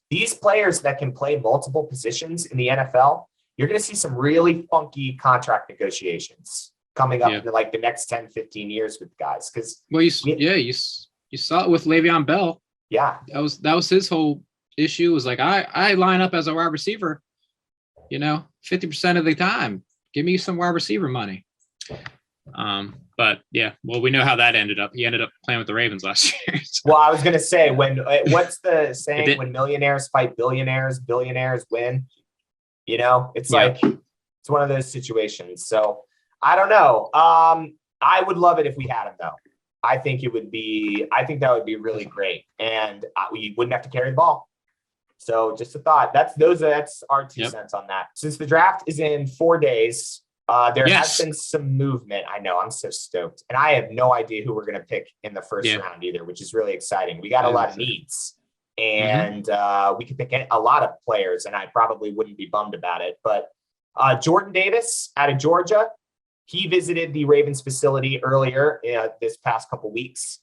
[SPEAKER 1] These players that can play multiple positions in the NFL, you're going to see some really funky contract negotiations coming up in like the next 10, 15 years with guys. Because
[SPEAKER 2] you saw it with Le'Veon Bell.
[SPEAKER 1] Yeah.
[SPEAKER 2] That was his whole issue, was like, I line up as a wide receiver, 50% of the time. Give me some wide receiver money. But yeah, well, we know how that ended up. He ended up playing with the Ravens last year. So.
[SPEAKER 1] Well, I was going to say, what's the saying? When millionaires fight billionaires, billionaires win. It's like, it's one of those situations. So I don't know. I would love it if we had him though. I think that would be really great. And we wouldn't have to carry the ball. So just a thought. That's our 2 cents on that. Since the draft is in 4 days, there has been some movement. I know, I'm so stoked. And I have no idea who we're going to pick in the first round either, which is really exciting. We got a lot of needs. And we could pick a lot of players, and I probably wouldn't be bummed about it. But Jordan Davis out of Georgia, he visited the Ravens facility earlier this past couple weeks.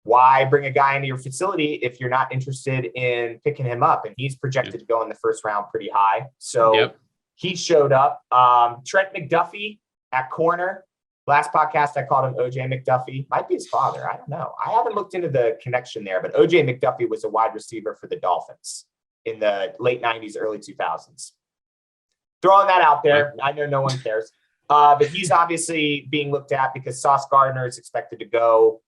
[SPEAKER 1] Why bring a guy into your facility if you're not interested in picking him up? And he's projected to go in the first round pretty high. So he showed up. Trent McDuffie at corner. Last podcast, I called him OJ McDuffie. Might be his father. I don't know. I haven't looked into the connection there, but OJ McDuffie was a wide receiver for the Dolphins in the late 90s, early 2000s. Throwing that out there. I know no one cares. But he's obviously being looked at because Sauce Gardner is expected to go,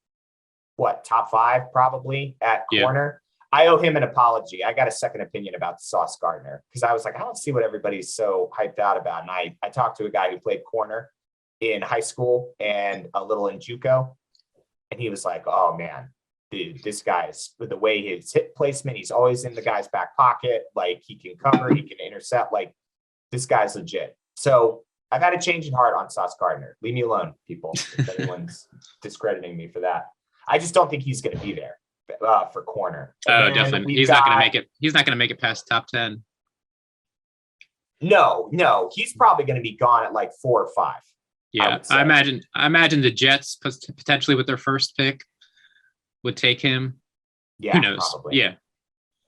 [SPEAKER 1] top 5 probably at corner. I owe him an apology. I got a second opinion about Sauce Gardner because I was like, I don't see what everybody's so hyped out about. And I talked to a guy who played corner in high school and a little in JUCO. And he was like, oh man, dude, this guy's, with the way his hip placement, he's always in the guy's back pocket. Like, he can cover, he can intercept. Like, this guy's legit. So I've had a change in heart on Sauce Gardner. Leave me alone, people, if anyone's discrediting me for that. I just don't think he's going to be there for corner.
[SPEAKER 2] Oh, definitely. He's not going to make it. He's not going to make it past top 10.
[SPEAKER 1] No. He's probably going to be gone at like 4 or 5.
[SPEAKER 2] Yeah, I imagine the Jets potentially with their first pick would take him.
[SPEAKER 1] Yeah,
[SPEAKER 2] who knows?
[SPEAKER 1] Probably.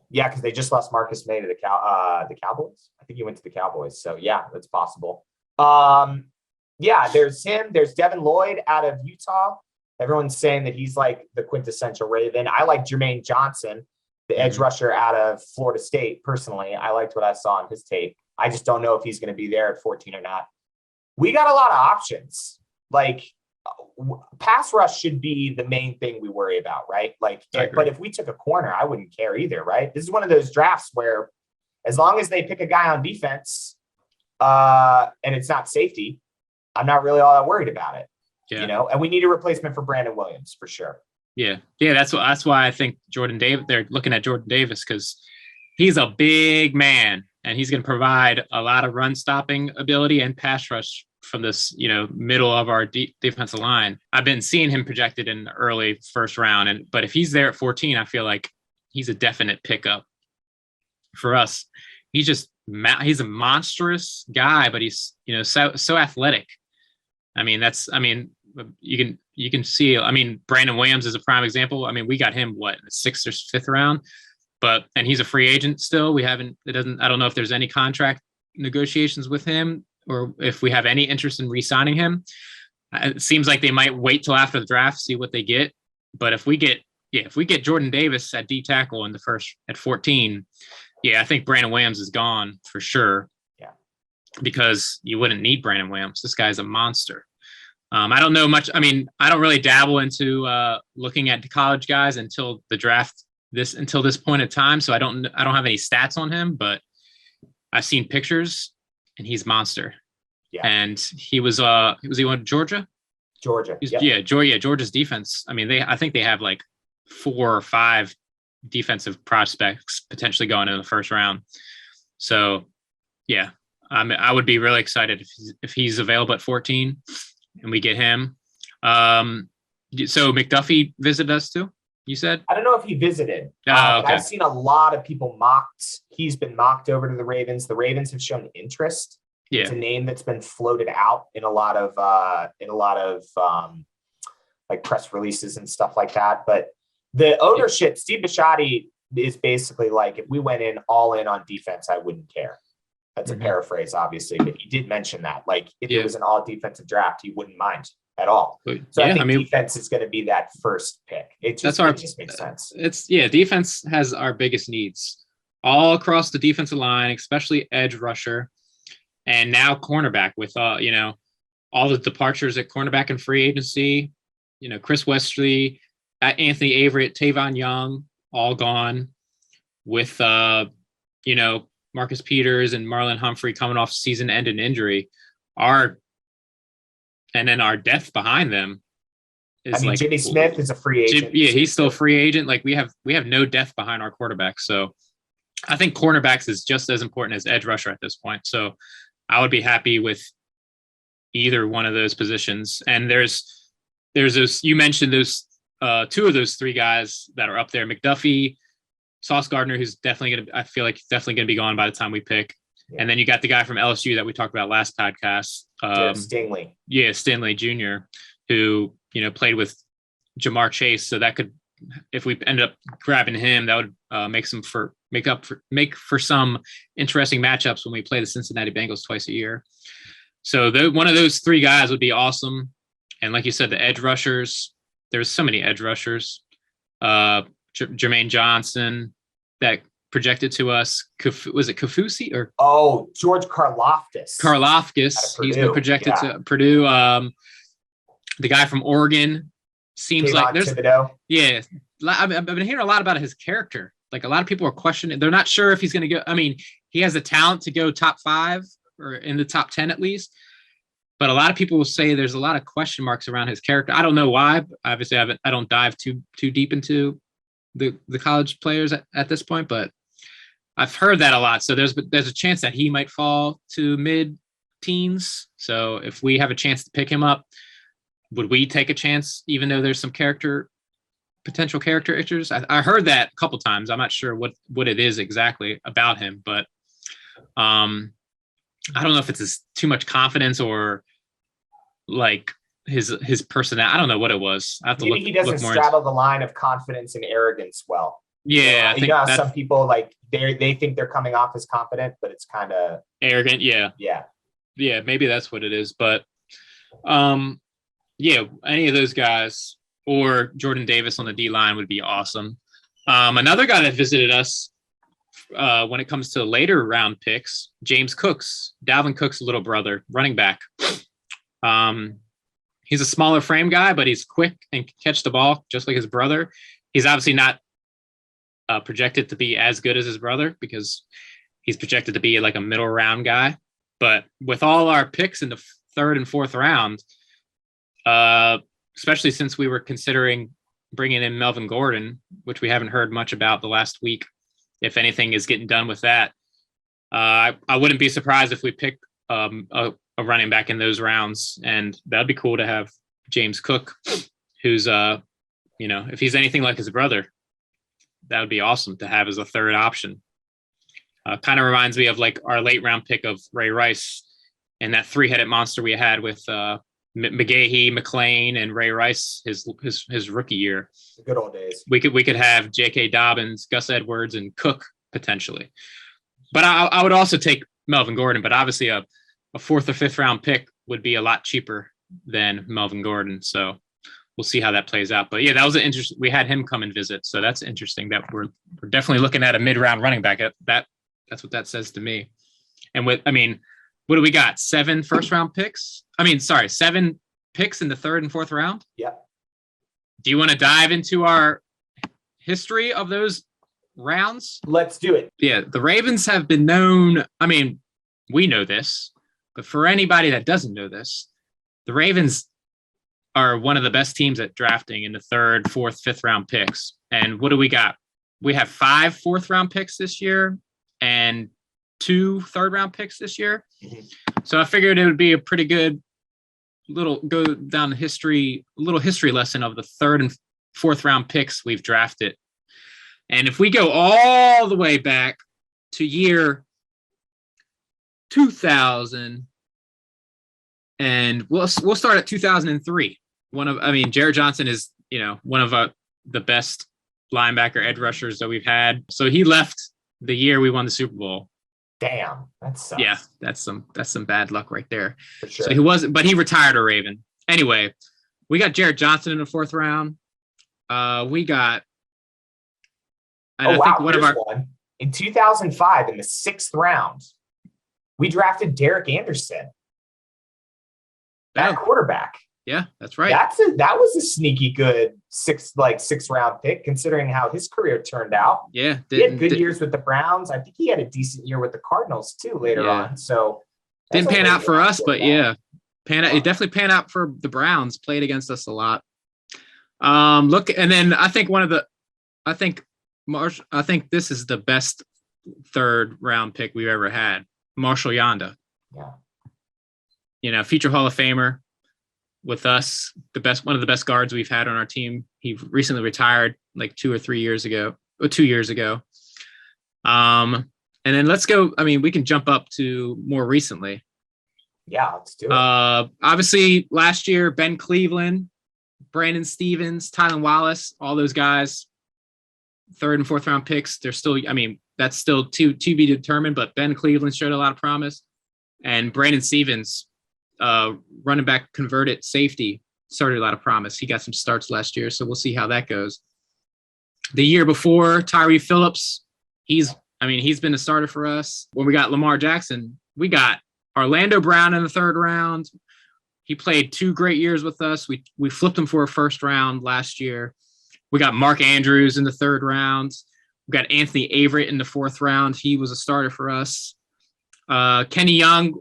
[SPEAKER 2] Yeah,
[SPEAKER 1] because they just lost Marcus May to the Cowboys. I think he went to the Cowboys. So yeah, that's possible. There's him. There's Devin Lloyd out of Utah. Everyone's saying that he's like the quintessential Raven. I like Jermaine Johnson, the edge rusher out of Florida State. Personally, I liked what I saw on his tape. I just don't know if he's going to be there at 14 or not. We got a lot of options. Like, pass rush should be the main thing we worry about, right? Like, but if we took a corner, I wouldn't care either, right? This is one of those drafts where as long as they pick a guy on defense and it's not safety, I'm not really all that worried about it.
[SPEAKER 2] Yeah.
[SPEAKER 1] And we need a replacement for Brandon Williams for sure.
[SPEAKER 2] Yeah. That's why I think Jordan Davis, they're looking at Jordan Davis because he's a big man and he's going to provide a lot of run stopping ability and pass rush from this, middle of our defensive line. I've been seeing him projected in the early first round, but if he's there at 14, I feel like he's a definite pickup for us. He's a monstrous guy, but he's, so athletic. You can see, Brandon Williams is a prime example. We got him, in the 6th or 5th round, and he's a free agent still. I don't know if there's any contract negotiations with him or if we have any interest in re-signing him. It seems like they might wait till after the draft, see what they get. But if we get Jordan Davis at D tackle in the first at 14, I think Brandon Williams is gone for sure.
[SPEAKER 1] Yeah.
[SPEAKER 2] Because you wouldn't need Brandon Williams. This guy's a monster. I don't know much. I don't really dabble into looking at the college guys until the draft until this point in time. So I don't have any stats on him, but I've seen pictures and he's monster.
[SPEAKER 1] Yeah.
[SPEAKER 2] And he was he on Georgia?
[SPEAKER 1] Georgia.
[SPEAKER 2] Yep. Georgia's defense. I mean, I think they have like 4 or 5 defensive prospects potentially going in the first round. So yeah, I would be really excited if he's available at 14 and we get him. So McDuffie visited us too, you said?
[SPEAKER 1] I don't know if he visited.
[SPEAKER 2] Okay.
[SPEAKER 1] But I've seen a lot of people mocked. He's been mocked over to the Ravens. The Ravens have shown interest.
[SPEAKER 2] Yeah.
[SPEAKER 1] It's a name that's been floated out in a lot of like press releases and stuff like that. But the ownership, Steve Bisciotti, is basically like, if we went in all in on defense, I wouldn't care. That's a paraphrase, obviously, but he did mention that. Like, if it was an all defensive draft, he wouldn't mind at all. So I think defense is going to be that first pick. It just makes sense.
[SPEAKER 2] Defense has our biggest needs all across the defensive line, especially edge rusher, and now cornerback with all the departures at cornerback and free agency. Chris Wesley, Anthony Avery, Tavon Young, all gone. With Marcus Peters and Marlon Humphrey coming off season-ending injury, and then our depth behind them is
[SPEAKER 1] Jimmy Smith is a free agent.
[SPEAKER 2] He's still a free agent. Like we have no depth behind our quarterbacks. So I think cornerbacks is just as important as edge rusher at this point. So I would be happy with either one of those positions. And there's those, you mentioned those 2 of those 3 guys that are up there, McDuffie, Sauce Gardner, who's definitely going to be gone by the time we pick. Yeah. And then you got the guy from LSU that we talked about last podcast.
[SPEAKER 1] Stingley. Yeah,
[SPEAKER 2] Stingley Jr., who, played with Jamar Chase. So that could, if we ended up grabbing him, that would make for some interesting matchups when we play the Cincinnati Bengals twice a year. So one of those 3 guys would be awesome. And like you said, the edge rushers, there's so many edge rushers. Jermaine Johnson that projected to us. Was it Kafusi or?
[SPEAKER 1] Oh, George Karlaftis.
[SPEAKER 2] He's been projected to Purdue. The guy from Oregon seems like there's. Thibodeau. Yeah, I've been hearing a lot about his character. Like a lot of people are questioning. They're not sure if he's going to go. I mean, he has the talent to go top 5 or in the top 10 at least. But a lot of people will say there's a lot of question marks around his character. I don't know why. Obviously, I don't dive too deep into the college players at this point, but I've heard that a lot. So there's a chance that he might fall to mid-teens. So if we have a chance to pick him up, would we take a chance, even though there's some potential character issues? I heard that a couple times. I'm not sure what it is exactly about him, but I don't know if it's too much confidence or like his personality. I don't know what it was. I have to
[SPEAKER 1] Maybe he doesn't straddle the line of confidence and arrogance well.
[SPEAKER 2] Yeah, I think
[SPEAKER 1] some people like they think they're coming off as confident, but it's kind of
[SPEAKER 2] arrogant. Yeah, maybe that's what it is. But any of those guys or Jordan Davis on the D line would be awesome. Another guy that visited us when it comes to later round picks, James Cooks, Dalvin Cook's little brother, running back. He's a smaller frame guy, but he's quick and can catch the ball just like his brother. He's obviously not projected to be as good as his brother because he's projected to be like a middle round guy. But with all our picks in the 3rd and 4th round, especially since we were considering bringing in Melvin Gordon, which we haven't heard much about the last week, if anything is getting done with that, I wouldn't be surprised if we pick a running back in those rounds, and that'd be cool to have James Cook, who's if he's anything like his brother, that would be awesome to have as a 3rd option. Kind of reminds me of like our late round pick of Ray Rice and that 3-headed monster we had with McGahee, McClain, and Ray Rice his rookie year.
[SPEAKER 1] The good old days.
[SPEAKER 2] We could have J.K. Dobbins, Gus Edwards, and Cook potentially. But I would also take Melvin Gordon. But obviously a 4th or 5th round pick would be a lot cheaper than Melvin Gordon. So we'll see how that plays out. But yeah, that was an interesting. We had him come and visit, so that's interesting. That we're definitely looking at a mid-round running back. That's what that says to me. And what do we got? 7 first-round picks? 7 picks in the 3rd and 4th round?
[SPEAKER 1] Yeah.
[SPEAKER 2] Do you want to dive into history of those rounds?
[SPEAKER 1] Let's do it.
[SPEAKER 2] Yeah, the Ravens have been known. I mean, we know this, but for anybody that doesn't know this, the Ravens are one of the best teams at drafting in the 3rd, 4th, 5th round picks. And what do we got? We have 5 4th round picks this year and 2 3rd round picks this year.
[SPEAKER 1] Mhm.
[SPEAKER 2] So I figured it would be a pretty good little go down the history, little history lesson of the 3rd and 4th round picks we've drafted. And if we go all the way back to year 2000, and we'll start at 2003. Jermaine Johnson is, one of the best linebacker edge rushers that we've had. So he left the year we won the Super Bowl.
[SPEAKER 1] Damn, that sucks.
[SPEAKER 2] Yeah, that's some bad luck right there.
[SPEAKER 1] For sure.
[SPEAKER 2] So he retired a Raven. Anyway, we got Jermaine Johnson in the 4th round. We got, and I think
[SPEAKER 1] one in 2005 in the 6th round, we drafted Derek Anderson, that quarterback.
[SPEAKER 2] Yeah, that's right.
[SPEAKER 1] That was a sneaky good 6th round pick considering how his career turned out.
[SPEAKER 2] Yeah,
[SPEAKER 1] he had good years with the Browns. I think he had a decent year with the Cardinals too later on. So
[SPEAKER 2] didn't pan out for us, but yeah, it definitely panned out for the Browns. Played against us a lot. And then I think I think this is the best 3rd round pick we've ever had. Marshall Yanda.
[SPEAKER 1] Yeah.
[SPEAKER 2] Future Hall of Famer with us, one of the best guards we've had on our team. He recently retired like 2 years ago. And then let's go. I mean, we can jump up to more recently.
[SPEAKER 1] Yeah, let's do it.
[SPEAKER 2] Obviously last year, Ben Cleveland, Brandon Stevens, Tylan Wallace, all those guys, 3rd and 4th round picks. They're still, that's still to be determined, but Ben Cleveland showed a lot of promise. And Brandon Stevens, running back converted safety, started a lot of promise. He got some starts last year, so we'll see how that goes. The year before, Tyree Phillips, he's been a starter for us. When we got Lamar Jackson, we got Orlando Brown in the 3rd round. He played 2 great years with us. We flipped him for a 1st round last year. We got Mark Andrews in the 3rd round. We got Anthony Averett in the 4th round. He was a starter for us. Kenny Young,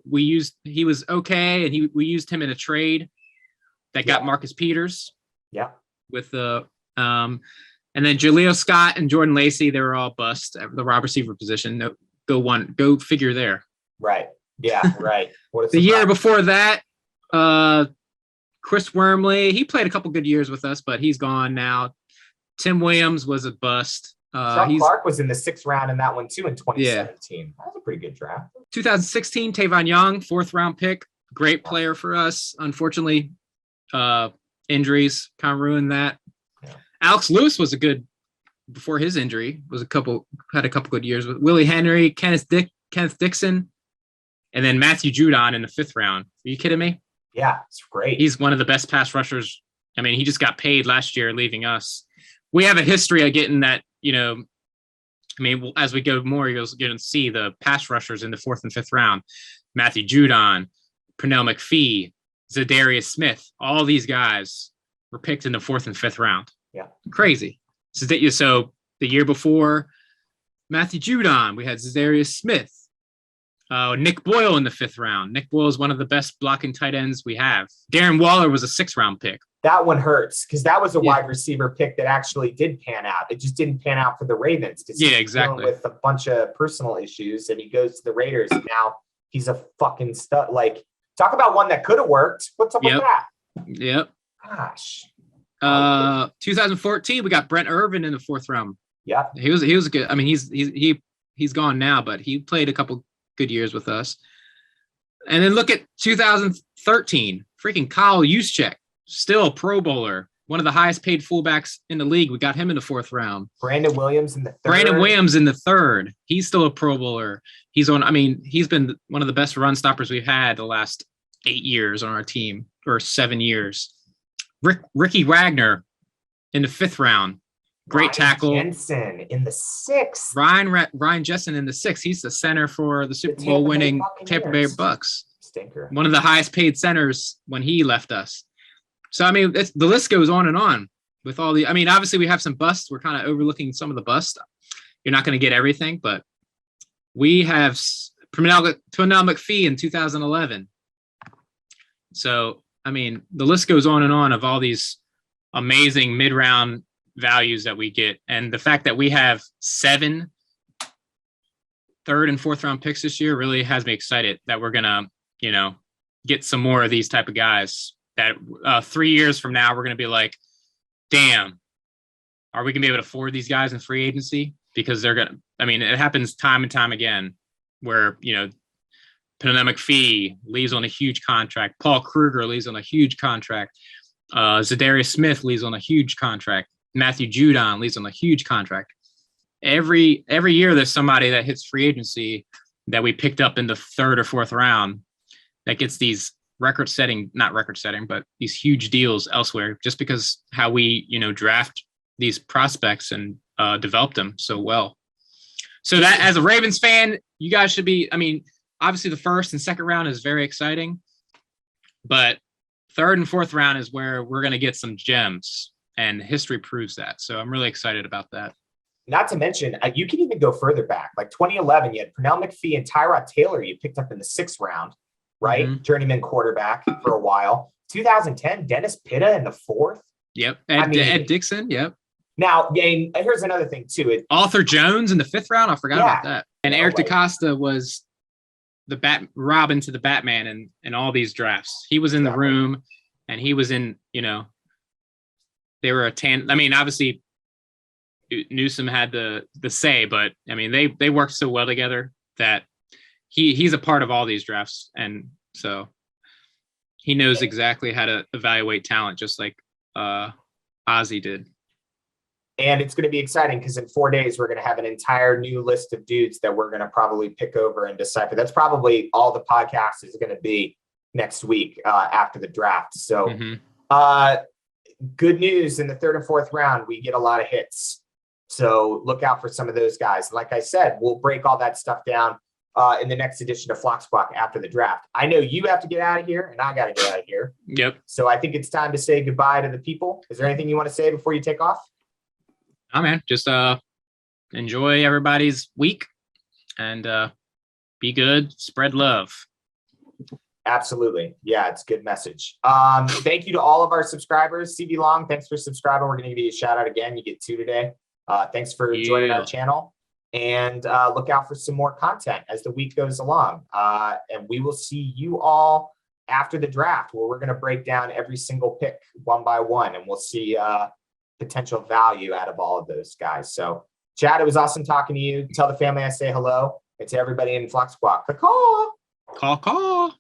[SPEAKER 2] he was okay, and we used him in a trade that got Marcus Peters.
[SPEAKER 1] Yeah.
[SPEAKER 2] With and then Jaleel Scott and Jordan Lacey, they were all bust at the wide receiver position. Go figure there.
[SPEAKER 1] Right. Yeah. Right.
[SPEAKER 2] The year before that, Chris Wormley, he played a couple good years with us, but he's gone now. Tim Williams was a bust.
[SPEAKER 1] Clark was in the 6th round in that one too in 2017. Yeah. That was a pretty good draft.
[SPEAKER 2] 2016, Tavon Young, 4th round pick. Great player for us. Unfortunately, injuries kind of ruined that. Yeah. Alex Lewis was before his injury, had a couple good years with Willie Henry, Kenneth Dixon, and then Matthew Judon in the 5th round. Are you kidding me?
[SPEAKER 1] Yeah, it's great.
[SPEAKER 2] He's one of the best pass rushers. I mean, he just got paid last year leaving us. We have a history of getting that, as we go more, you're going to see the pass rushers in the 4th and 5th round. Matthew Judon, Pernell McPhee, Zadarius Smith, all these guys were picked in the 4th and 5th round.
[SPEAKER 1] Yeah.
[SPEAKER 2] Crazy. So the year before Matthew Judon, we had Zadarius Smith, Nick Boyle in the 5th round. Nick Boyle is one of the best blocking tight ends we have. Darren Waller was a 6th round pick.
[SPEAKER 1] That one hurts because that was a wide receiver pick that actually did pan out. It just didn't pan out for the Ravens.
[SPEAKER 2] Yeah, exactly.
[SPEAKER 1] With a bunch of personal issues, and he goes to the Raiders, and now he's a fucking stud. Like, talk about one that could have worked. What's up with that?
[SPEAKER 2] Yep.
[SPEAKER 1] Gosh.
[SPEAKER 2] 2014, we got Brent Irvin in the 4th round.
[SPEAKER 1] Yeah.
[SPEAKER 2] He was good. I mean, he's gone now, but he played a couple good years with us. And then look at 2013, freaking Kyle Juszczyk. Still a Pro Bowler, one of the highest paid fullbacks in the league. We got him in the 4th round.
[SPEAKER 1] Brandon Williams in the 3rd.
[SPEAKER 2] Brandon Williams in the 3rd. He's still a Pro Bowler. He's been one of the best run stoppers we've had the last 8 years on our team, or 7 years. Ricky Wagner in the 5th round. Great tackle.
[SPEAKER 1] Jensen in the 6th.
[SPEAKER 2] Ryan Jensen in the 6th. He's the center for the Super Bowl winning Tampa Bay Bucks.
[SPEAKER 1] Stinker.
[SPEAKER 2] One of the highest paid centers when he left us. So, I mean, the list goes on and on. with all the, I mean, obviously we have some busts. We're kind of overlooking some of the busts. You're not going to get everything, but we have Pernell McPhee in 2011. So, I mean, the list goes on and on of all these amazing mid-round values that we get. And the fact that we have 7 third and fourth round picks this year really has me excited that we're going to, you know, get some more of these type of guys that 3 years from now, we're going to be like, damn, are we going to be able to afford these guys in free agency? Because they're going to, I mean, it happens time and time again where, you know, Pernell McPhee leaves on a huge contract. Paul Kruger leaves on a huge contract. Zadarius Smith leaves on a huge contract. Matthew Judon leaves on a huge contract. Every year there's somebody that hits free agency that we picked up in the third or fourth round that gets these not record setting, but these huge deals elsewhere just because how we, you know, draft these prospects and develop them so well. So that as a Ravens fan, you guys should be, I mean, obviously the first and second round is very exciting, but third and fourth round is where we're going to get some gems, and history proves that. So I'm really excited about that.
[SPEAKER 1] Not to mention, you can even go further back. Like 2011, you had Pernell McPhee and Tyrod Taylor you picked up in the 6th round, right?
[SPEAKER 2] Mm-hmm.
[SPEAKER 1] Journeyman quarterback for a while. 2010, Dennis Pitta in the 4th.
[SPEAKER 2] Yep. Ed Dixon. Yep.
[SPEAKER 1] Now, and here's another thing too.
[SPEAKER 2] Arthur Jones in the 5th round. I forgot about that. And Eric DeCosta was the Robin to the Batman in all these drafts. He was in the room, and he was in, you know, they were I mean, obviously Newsom had the say, but I mean, they worked so well together that he's a part of all these drafts. And so he knows exactly how to evaluate talent, just like Ozzie did.
[SPEAKER 1] And it's going to be exciting because in 4 days, we're going to have an entire new list of dudes that we're going to probably pick over and decipher. That's probably all the podcast is going to be next week after the draft. So good news, in the 3rd and 4th round, we get a lot of hits. So look out for some of those guys. Like I said, we'll break all that stuff down in the next edition of Flock Squawk after the draft. I know you have to get out of here, and I got to get out of here.
[SPEAKER 2] Yep.
[SPEAKER 1] So I think it's time to say goodbye to the people. Is there anything you want to say before you take off?
[SPEAKER 2] Oh man, just enjoy everybody's week and be good, spread love.
[SPEAKER 1] Absolutely. Yeah, it's a good message. Thank you to all of our subscribers. CV Long, thanks for subscribing. We're going to give you a shout out again. You get 2 today. Thanks for joining our channel, and look out for some more content as the week goes along. And we will see you all after the draft, where we're going to break down every single pick one by one, and we'll see potential value out of all of those guys. So Chad, it was awesome talking to you. Tell the family I say hello, and to everybody in Flock Squawk. Caw-caw.
[SPEAKER 2] Caw-caw.